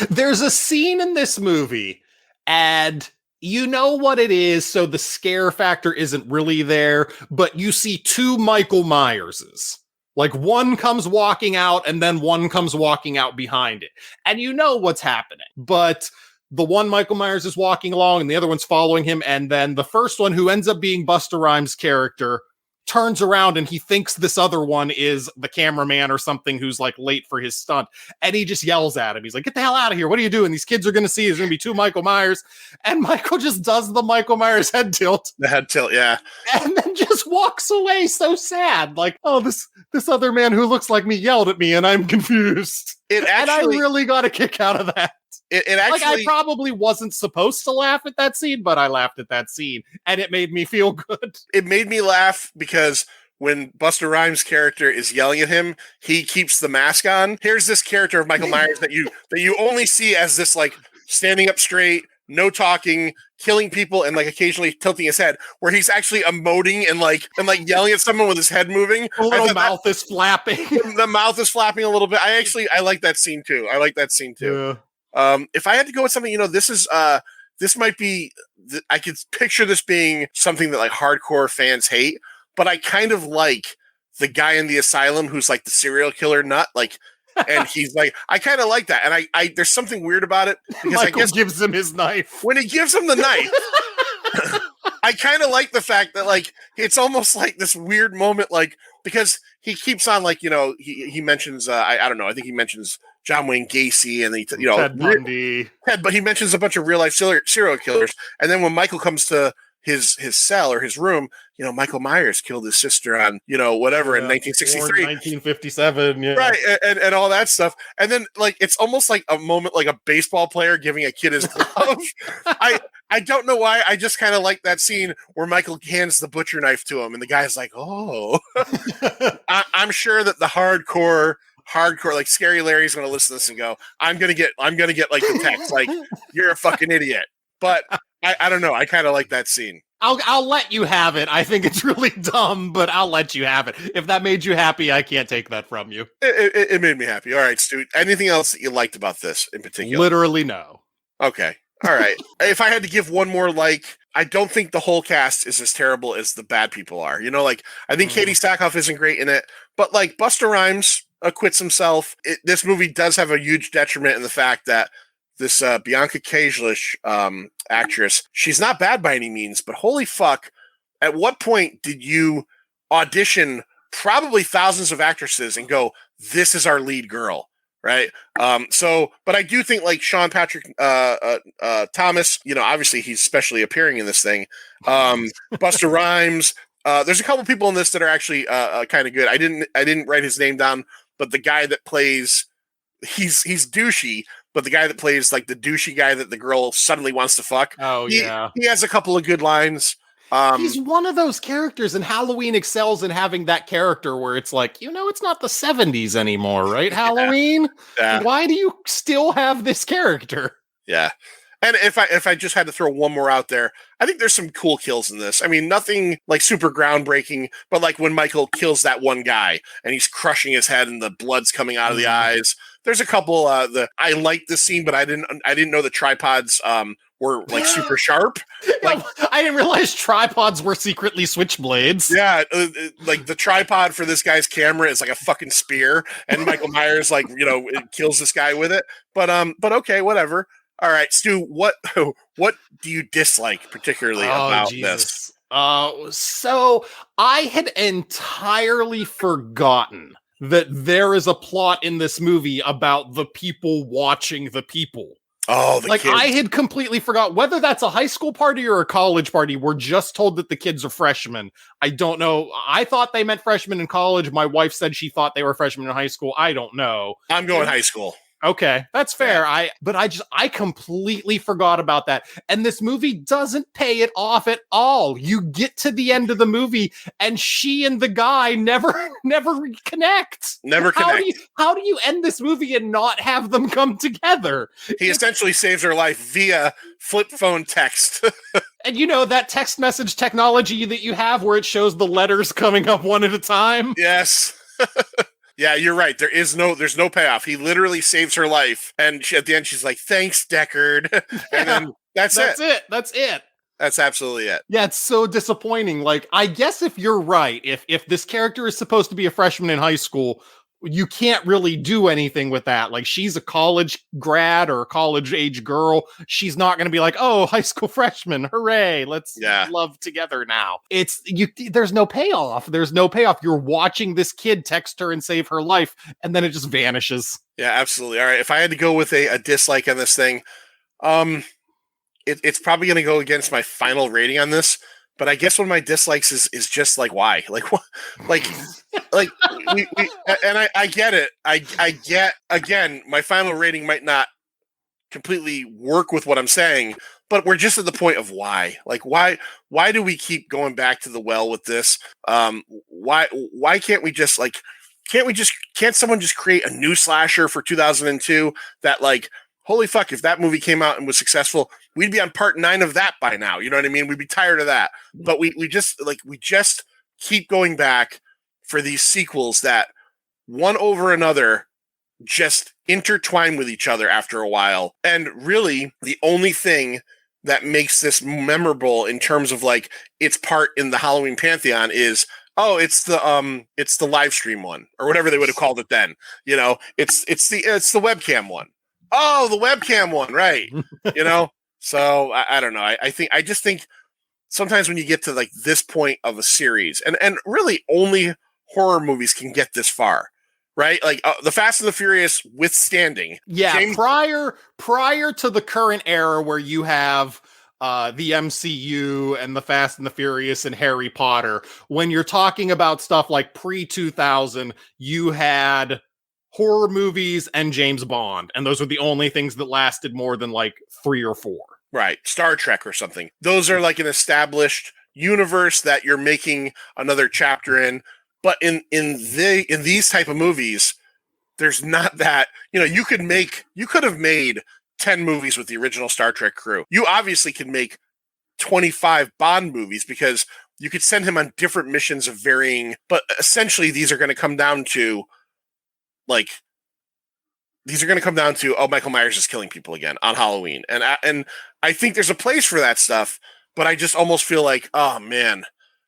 There's a scene in this movie, and you know what it is, so the scare factor isn't really there, but you see 2 Michael Myerses. Like, one comes walking out, and then one comes walking out behind it. And you know what's happening. But the one Michael Myers is walking along, and the other one's following him, and then the first one, who ends up being Busta Rhymes' character, turns around and he thinks this other one is the cameraman or something who's like late for his stunt. And he just yells at him. He's like, get the hell out of here. What are you doing? These kids are going to see there's going to be 2 Michael Myers. And Michael just does the Michael Myers head tilt. The head tilt, yeah. And then just walks away so sad. Like, oh, this other man who looks like me yelled at me and I'm confused. And I really got a kick out of that. It actually, like, I probably wasn't supposed to laugh at that scene, but I laughed at that scene, and it made me feel good. It made me laugh because when Busta Rhymes' character is yelling at him, he keeps the mask on. Here's this character of Michael Myers that you only see as this, like, standing up straight, no talking, killing people, and like occasionally tilting his head, where he's actually emoting and like yelling at someone with his head moving. The little mouth is flapping. The mouth is flapping a little bit. I like that scene too. Yeah. If I had to go with something, this might be, I could picture this being something that like hardcore fans hate, but I kind of like the guy in the asylum who's like the serial killer nut, like, and he's like, I kind of like that. And I there's something weird about it because Michael gives him his knife. When he gives him the knife, I kind of like the fact that like it's almost like this weird moment, like because he keeps on like he mentions I don't know, I think he mentions John Wayne Gacy and Ted Bundy. But he mentions a bunch of real life serial killers, and then when Michael comes to his cell or his room, Michael Myers killed his sister on whatever in 1963, 1957, yeah, right, and all that stuff, and then like it's almost like a moment like a baseball player giving a kid his glove. I don't know why. I just kind of like that scene where Michael hands the butcher knife to him, and the guy's like, "Oh." I'm sure that the hardcore, like Scary Larry's going to listen to this and go, "I'm gonna get like the text, like you're a fucking idiot." But I don't know. I kind of like that scene. I'll let you have it. I think it's really dumb, but I'll let you have it. If that made you happy, I can't take that from you. It made me happy. All right, Stu. Anything else that you liked about this in particular? Literally no. Okay. All right. If I had to give one more, like, I don't think the whole cast is as terrible as the bad people are. Like, I think Katee Sackhoff isn't great in it, but like Busta Rhymes acquits himself. This movie does have a huge detriment in the fact that this Bianca Kajlish actress, she's not bad by any means, but holy fuck, at what point did you audition probably thousands of actresses and go, this is our lead girl? Right. But I do think like Sean Patrick Thomas, obviously he's specially appearing in this thing. Busta Rhymes. There's a couple people in this that are actually kind of good. I didn't write his name down, but the guy that plays, he's douchey, but the guy that plays like the douchey guy that the girl suddenly wants to fuck. Oh, yeah. He has a couple of good lines. He's one of those characters, and Halloween excels in having that character where it's like, it's not the 70s anymore, right? Halloween? Yeah. Why do you still have this character? Yeah. And if I just had to throw one more out there, I think there's some cool kills in this. I mean, nothing like super groundbreaking, but like when Michael kills that one guy and he's crushing his head and the blood's coming out of the eyes. There's a couple I like this scene, but I didn't know the tripods were like super sharp. Like, I didn't realize tripods were secretly switchblades. Yeah, like the tripod for this guy's camera is like a fucking spear, and Michael Myers like kills this guy with it. But okay, whatever. All right, Stu, what do you dislike particularly about this? So I had entirely forgotten that there is a plot in this movie about the people watching the people. Oh, the kids. I had completely forgot whether that's a high school party or a college party. We're just told that the kids are freshmen. I don't know. I thought they meant freshmen in college. My wife said she thought they were freshmen in high school. I don't know. I'm going high school. Okay, that's fair. Yeah. I completely forgot about that. And this movie doesn't pay it off at all. You get to the end of the movie and she and the guy never reconnect. Never connect. How do you end this movie and not have them come together? He essentially saves her life via flip phone text. And that text message technology that you have where it shows the letters coming up one at a time? Yes. Yeah, you're right. There's no payoff. He literally saves her life, and at the end, she's like, "Thanks, Deckard," and then that's it. That's it. That's absolutely it. Yeah, it's so disappointing. Like, I guess if you're right, if this character is supposed to be a freshman in high school, you can't really do anything with that. Like, she's a college grad or a college age girl. She's not going to be like, oh, high school freshman. Hooray. Let's love together now. There's no payoff. There's no payoff. You're watching this kid text her and save her life, and then it just vanishes. Yeah, absolutely. All right. If I had to go with a dislike on this thing, it's probably going to go against my final rating on this. But I guess one of my dislikes is just like, why? Like, what? Like, and I get it. I get, again, my final rating might not completely work with what I'm saying, but we're just at the point of why. Like, why do we keep going back to the well with this? Why can't we just like, can't someone just create a new slasher for 2002 that like, holy fuck, if that movie came out and was successful, we'd be on part 9 of that by now. You know what I mean? We'd be tired of that. But we just keep going back for these sequels that one over another just intertwine with each other after a while. And really, the only thing that makes this memorable in terms of like its part in the Halloween pantheon is, oh, it's the live stream one or whatever they would have called it then. It's the webcam one. Oh, the webcam one, right? So I don't know. I just think sometimes when you get to like this point of a series, and really only horror movies can get this far, right? Like the Fast and the Furious withstanding. Yeah, prior to the current era where you have the MCU and the Fast and the Furious and Harry Potter, when you're talking about stuff like pre-2000, you had horror movies and James Bond, and those were the only things that lasted more than like 3 or 4. Right, Star Trek or something. Those are like an established universe that you're making another chapter in. But in these type of movies, there's not that. You know, you could have made 10 movies with the original Star Trek crew. You obviously could make 25 Bond movies because you could send him on different missions of varying. But essentially, these are going to come down to Michael Myers is killing people again on Halloween, and I think there's a place for that stuff. But I just almost feel like, oh man.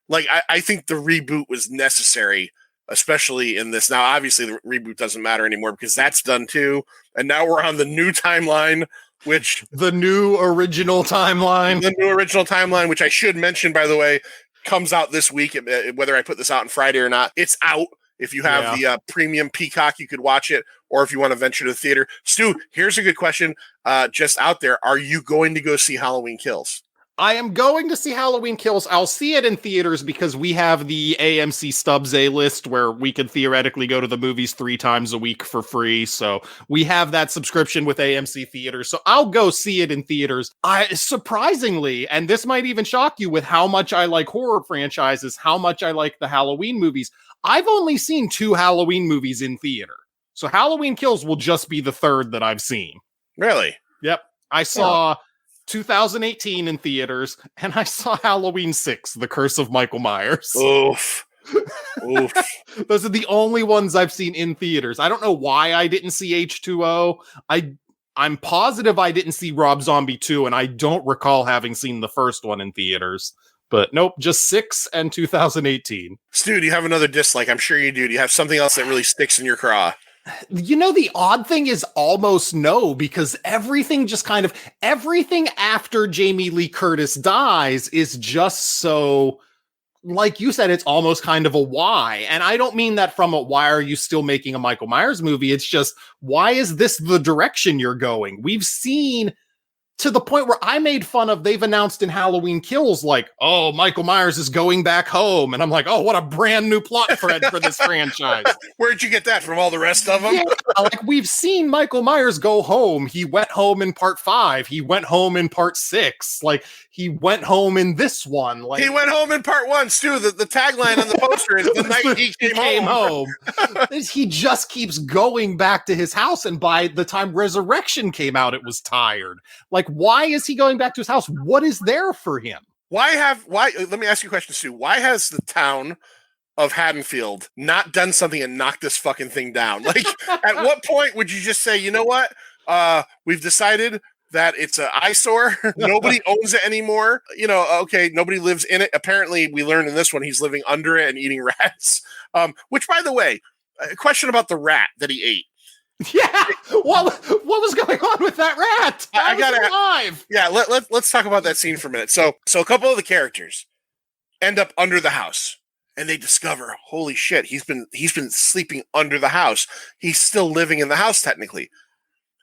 Like, I think the reboot was necessary, especially in this. Now, obviously, the reboot doesn't matter anymore because that's done too. And now we're on the new timeline, which... The new original timeline. The new original timeline, which I should mention, by the way, comes out this week. Whether I put this out on Friday or not, it's out. If you have the premium Peacock, you could watch it. Or if you want to venture to the theater. Stu, here's a good question just out there. Are you going to go see Halloween Kills? I am going to see Halloween Kills. I'll see it in theaters because we have the AMC Stubs A list where we can theoretically go to the movies 3 times a week for free. So we have that subscription with AMC Theaters. So I'll go see it in theaters. Surprisingly, and this might even shock you with how much I like horror franchises, how much I like the Halloween movies. I've only seen 2 Halloween movies in theater. So Halloween Kills will just be the 3rd that I've seen. Really? Yep. I saw 2018 in theaters, and I saw Halloween 6, The Curse of Michael Myers. Oof. Oof. Those are the only ones I've seen in theaters. I don't know why I didn't see H2O. I'm positive I didn't see Rob Zombie 2, and I don't recall having seen the first one in theaters. But nope, just 6 and 2018. Stu, do you have another dislike? I'm sure you do. Do you have something else that really sticks in your craw? You know, the odd thing is almost no, because everything after Jamie Lee Curtis dies is just so, like you said, it's almost kind of a why. And I don't mean that from a why are you still making a Michael Myers movie? It's just, why is this the direction you're going? We've seen to the point where I made fun of, they've announced in Halloween Kills, like, oh, Michael Myers is going back home. And I'm like, oh, what a brand new plot thread for this franchise. Where'd you get that from all the rest of them? Yeah, like, we've seen Michael Myers go home. He went home in part 5. He went home in part 6. Like, he went home in this one. Like, he went home in part 1, Stu. The tagline on the poster is the night he came home. He just keeps going back to his house. And by the time Resurrection came out, it was tired. Like, why is he going back to his house? What is there for him? Let me ask you a question, Stu. Why has the town of Haddonfield not done something and knocked this fucking thing down? Like, at what point would you just say, you know what? We've decided that it's an eyesore. Nobody owns it anymore. You know, okay, nobody lives in it. Apparently, we learned in this one, he's living under it and eating rats. Which, by the way, a question about the rat that he ate. Yeah, what was going on with that rat? I got alive. Yeah, let's talk about that scene for a minute. So a couple of the characters end up under the house, and they discover, holy shit, he's been sleeping under the house. He's still living in the house technically.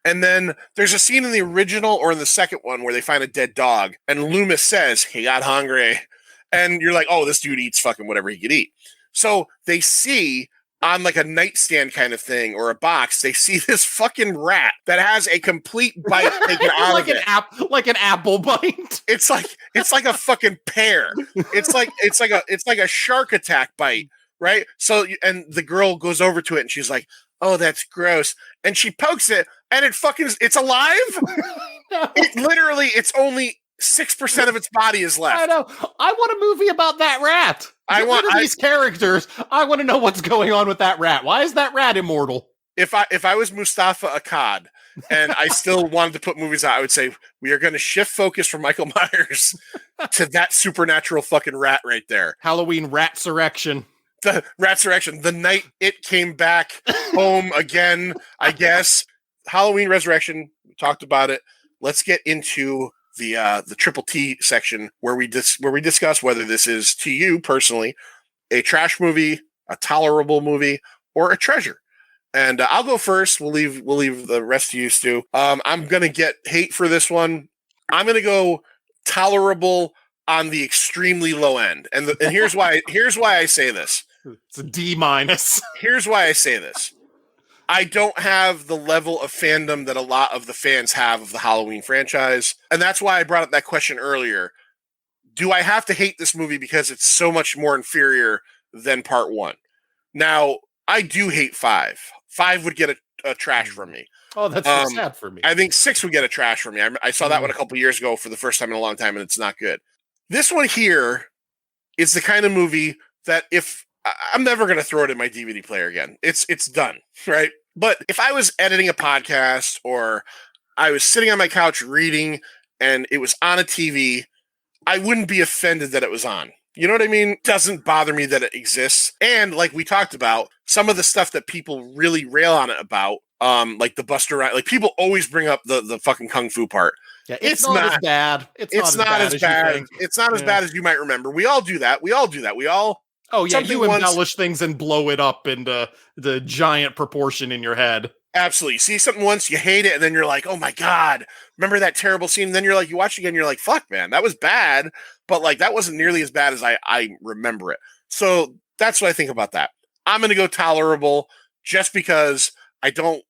And then there's a scene in the original or in the second one where they find a dead dog, and Loomis says he got hungry, and you're like, oh, this dude eats fucking whatever he could eat. So they see on like a nightstand kind of thing or a box, they see this fucking rat that has a complete bite taken out like of it. Like an apple bite. It's like a fucking pear. It's like a shark attack bite, right? So, and the girl goes over to it and she's like, oh, that's gross. And she pokes it and it's alive. It's only 6% of its body is left. I know. I want a movie about that rat. These characters. I want to know what's going on with that rat. Why is that rat immortal? If I was Mustafa Akkad and I still wanted to put movies out, I would say we are going to shift focus from Michael Myers to that supernatural fucking rat right there. Halloween Ratsurrection. The Ratsurrection. The night it came back home again, I guess. Halloween Resurrection. We talked about it. Let's get into the triple T section where we discuss whether this is, to you personally, a trash movie, a tolerable movie, or a treasure. And I'll go first. We'll leave the rest to you, Stu. I'm gonna get hate for this one. I'm gonna go tolerable on the extremely low end, and here's why. Here's why I say this. It's a D minus. Here's why I say this. I don't have the level of fandom that a lot of the fans have of the Halloween franchise, and that's why I brought up that question earlier. Do I have to hate this movie because it's so much more inferior than part 1? Now, I do hate 5. 5 would get a trash from me. Oh, that's so sad for me. I think 6 would get a trash from me. I saw that one a couple years ago for the first time in a long time, and it's not good. This one here is the kind of movie that if I'm never going to throw it in my DVD player again. It's done, right? But if I was editing a podcast or I was sitting on my couch reading and it was on a TV, I wouldn't be offended that it was on. You know what I mean? It doesn't bother me that it exists. And like we talked about, some of the stuff that people really rail on it about, like the Busta Rhymes, like people always bring up the fucking kung fu part. Yeah, it's not as bad. It's not as bad. It's not as bad as you might remember. We all do that. We all. Oh yeah, you embellish things and blow it up into the giant proportion in your head. Absolutely. You see something once, you hate it, and then you're like, oh my God, remember that terrible scene? And then you're like, you watch it again, you're like, fuck, man, that was bad, but like that wasn't nearly as bad as I remember it. So that's what I think about that. I'm gonna go tolerable just because I don't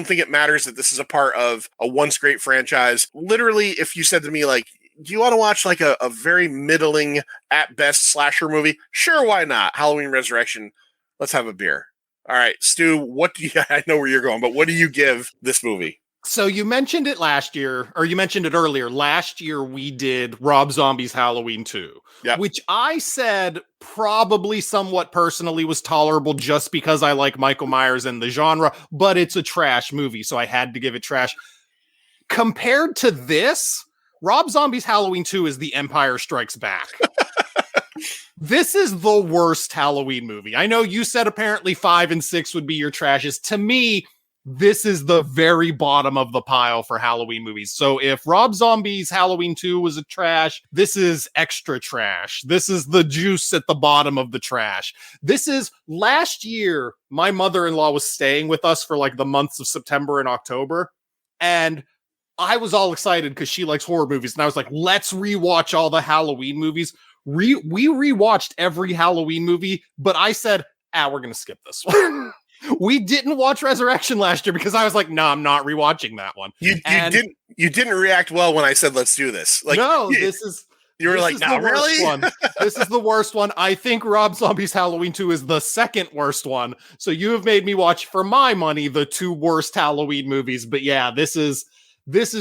think it matters that this is a part of a once great franchise. Literally, if you said to me, like, do you want to watch like a very middling at best slasher movie? Sure, why not? Halloween Resurrection. Let's have a beer. All right, Stu, what do you, I know where you're going, but what do you give this movie? So you mentioned it last year, or you mentioned it earlier. Last year we did Rob Zombie's Halloween 2, which I said probably somewhat personally was tolerable just because I like Michael Myers and the genre, but it's a trash movie, so I had to give it trash. Compared to this, Rob Zombie's Halloween 2 is The Empire Strikes Back. This is the worst Halloween movie. I know you said apparently 5 and 6 would be your trashes. To me, this is the very bottom of the pile for Halloween movies. So if Rob Zombie's Halloween 2 was a trash, this is extra trash. This is the juice at the bottom of the trash. This is last year, my mother-in-law was staying with us for like the months of September and October. And I was all excited because she likes horror movies. And I was like, let's rewatch all the Halloween movies. We rewatched every Halloween movie, but I said, we're going to skip this one. We didn't watch Resurrection last year because I was like, no, I'm not rewatching that one. You didn't react well when I said, let's do this. Like, no, you were like, no, really? One. This is the worst one. I think Rob Zombie's Halloween 2 is the second worst one. So you have made me watch, for my money, the 2 worst Halloween movies. But yeah, this is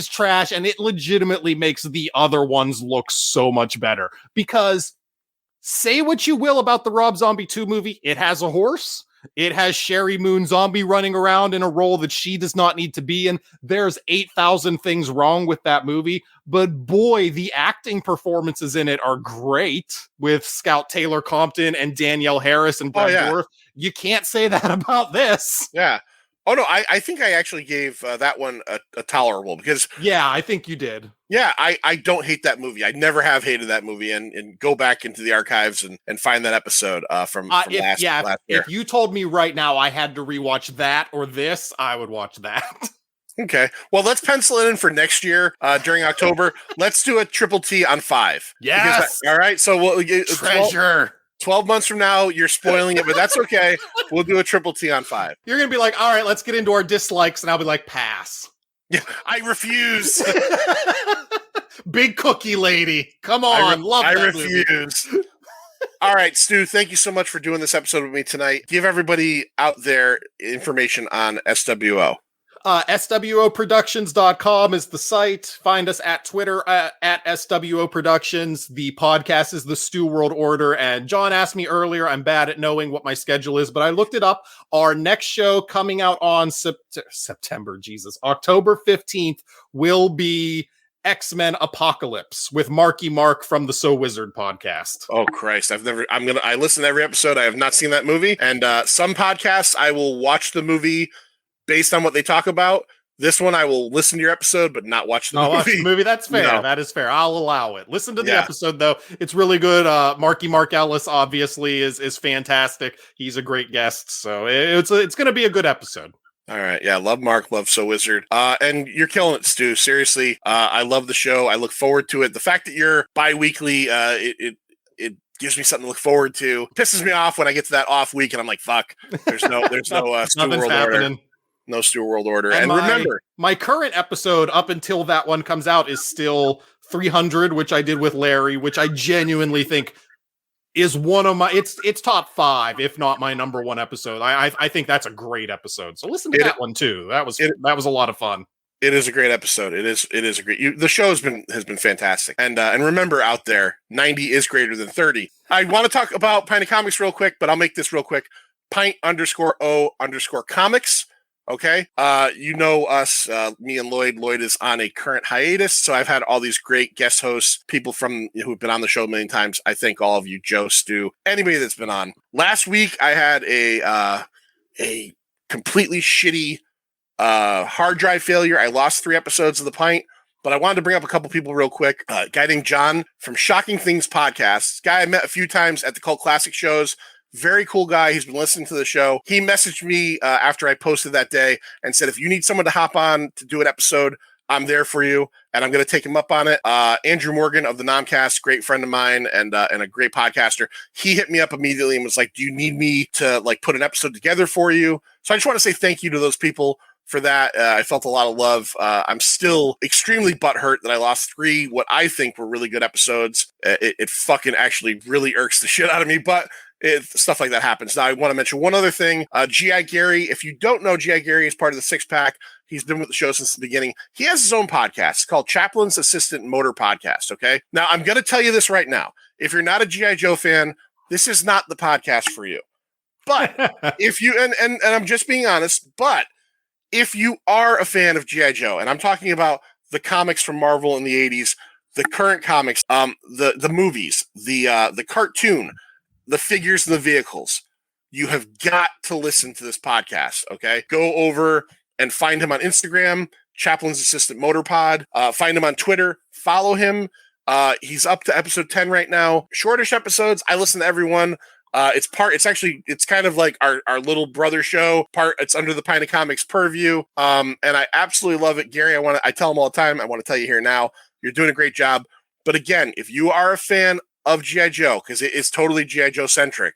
trash, and it legitimately makes the other ones look so much better. Because say what you will about the Rob Zombie 2 movie, it has a horse. It has Sherry Moon Zombie running around in a role that she does not need to be in. There's 8,000 things wrong with that movie. But boy, the acting performances in it are great with Scout Taylor Compton and Danielle Harris and Brad Dourif. You can't say that about this. Yeah. Oh, no, I think I actually gave that one a tolerable because... Yeah, I think you did. Yeah, I don't hate that movie. I never have hated that movie. And go back into the archives and find that episode from last year. If you told me right now I had to rewatch that or this, I would watch that. Okay. Well, let's pencil it in for next year during October. Let's do a triple T on 5. Yes. All right. So we'll treasure. 12 months from now, you're spoiling it, but that's okay. We'll do a triple T on 5. You're going to be like, all right, let's get into our dislikes. And I'll be like, pass. Yeah, I refuse. Big cookie lady. Come on. I refuse. All right, Stu, thank you so much for doing this episode with me tonight. Give everybody out there information on SWO. SWOproductions.com is the site. Find us at Twitter at SWO Productions. The podcast is The Stu World Order. And John asked me earlier, I'm bad at knowing what my schedule is, but I looked it up. Our next show coming out on October 15th will be X-Men Apocalypse with Marky Mark from the So Wizard podcast. Oh Christ. I listen to every episode. I have not seen that movie. And some podcasts I will watch the movie based on what they talk about. This one I will listen to your episode, but not watch the movie. Watch the movie. That's fair. No. That is fair. I'll allow it. Listen to the episode though. It's really good. Mark Ellis obviously is fantastic. He's a great guest, so it's going to be a good episode. All right. Yeah. Love Mark. Love So Wizard. And you're killing it, Stu. Seriously. I love the show. I look forward to it. The fact that you're bi-weekly, it gives me something to look forward to. Pisses me off when I get to that off week and I'm like, fuck, there's no Stu World Order. No Stu World Order. And remember, my current episode up until that one comes out is still 300, which I did with Larry, which I genuinely think is one of my, it's top 5, if not my number 1 episode. I think that's a great episode. So listen to that one too. That was a lot of fun. It is a great episode. It is a great. The show has been fantastic. And remember out there, 90 is greater than 30. I want to talk about Pint of Comics real quick, but I'll make this real quick. Pint_O_comics. Okay. You know us, me and Lloyd. Lloyd is on a current hiatus. So I've had all these great guest hosts, people who've been on the show a million times. I thank all of you, Joe, Stu, anybody that's been on. Last week, I had a completely shitty hard drive failure. I lost 3 episodes of the Pint, but I wanted to bring up a couple people real quick. A guy named John from Shocking Things Podcast. Guy I met a few times at the Cult Classic shows. Very cool guy. He's been listening to the show. He messaged me after I posted that day and said, if you need someone to hop on to do an episode, I'm there for you. And I'm going to take him up on it. Andrew Morgan of the Nomcast, great friend of mine and a great podcaster. He hit me up immediately and was like, do you need me to put an episode together for you? So I just want to say thank you to those people for that. I felt a lot of love. I'm still extremely butthurt that I lost 3 what I think were really good episodes. It fucking actually really irks the shit out of me, but stuff like that happens. Now, I want to mention one other thing. G.I. Gary, if you don't know, G.I. Gary is part of the Six Pack. He's been with the show since the beginning. He has his own podcast called Chaplain's Assistant Motor Podcast, okay? Now, I'm going to tell you this right now. If you're not a G.I. Joe fan, this is not the podcast for you. But if you, and I'm just being honest, but if you are a fan of G.I. Joe, and I'm talking about the comics from Marvel in the 80s, the current comics, the movies, the cartoon, the figures and the vehicles, you have got to listen to this podcast, okay? Go over and find him on Instagram, Chaplain's Assistant Motor Pod. Find him on Twitter. Follow him. He's up to episode 10 right now. Shortish episodes. I listen to everyone. It's kind of like our little brother show. It's under the Pint of Comics purview. And I absolutely love it. Gary, I tell him all the time, I want to tell you here now, you're doing a great job. But again, if you are a fan of G.I. Joe, because it is totally G.I. Joe centric.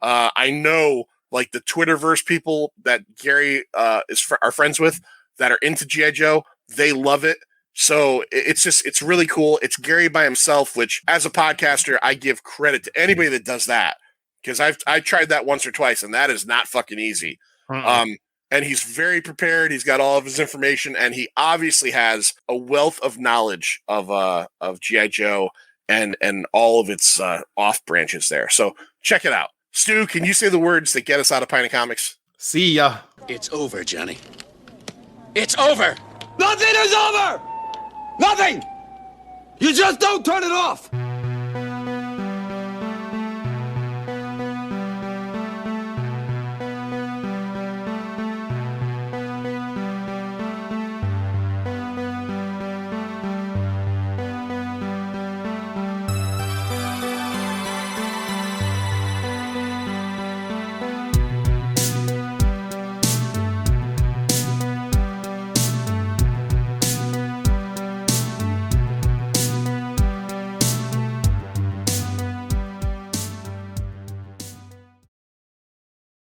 I know the Twitterverse people that Gary are friends with that are into G.I. Joe, they love it. So it's really cool. It's Gary by himself, which as a podcaster, I give credit to anybody that does that. Because I tried that once or twice, and that is not fucking easy. And he's very prepared. He's got all of his information, and he obviously has a wealth of knowledge of G.I. Joe and all of its off branches there. So check it out. Stu, can you say the words that get us out of Pint of Comics? See ya. It's over, Johnny. It's over. Nothing is over. Nothing. You just don't turn it off.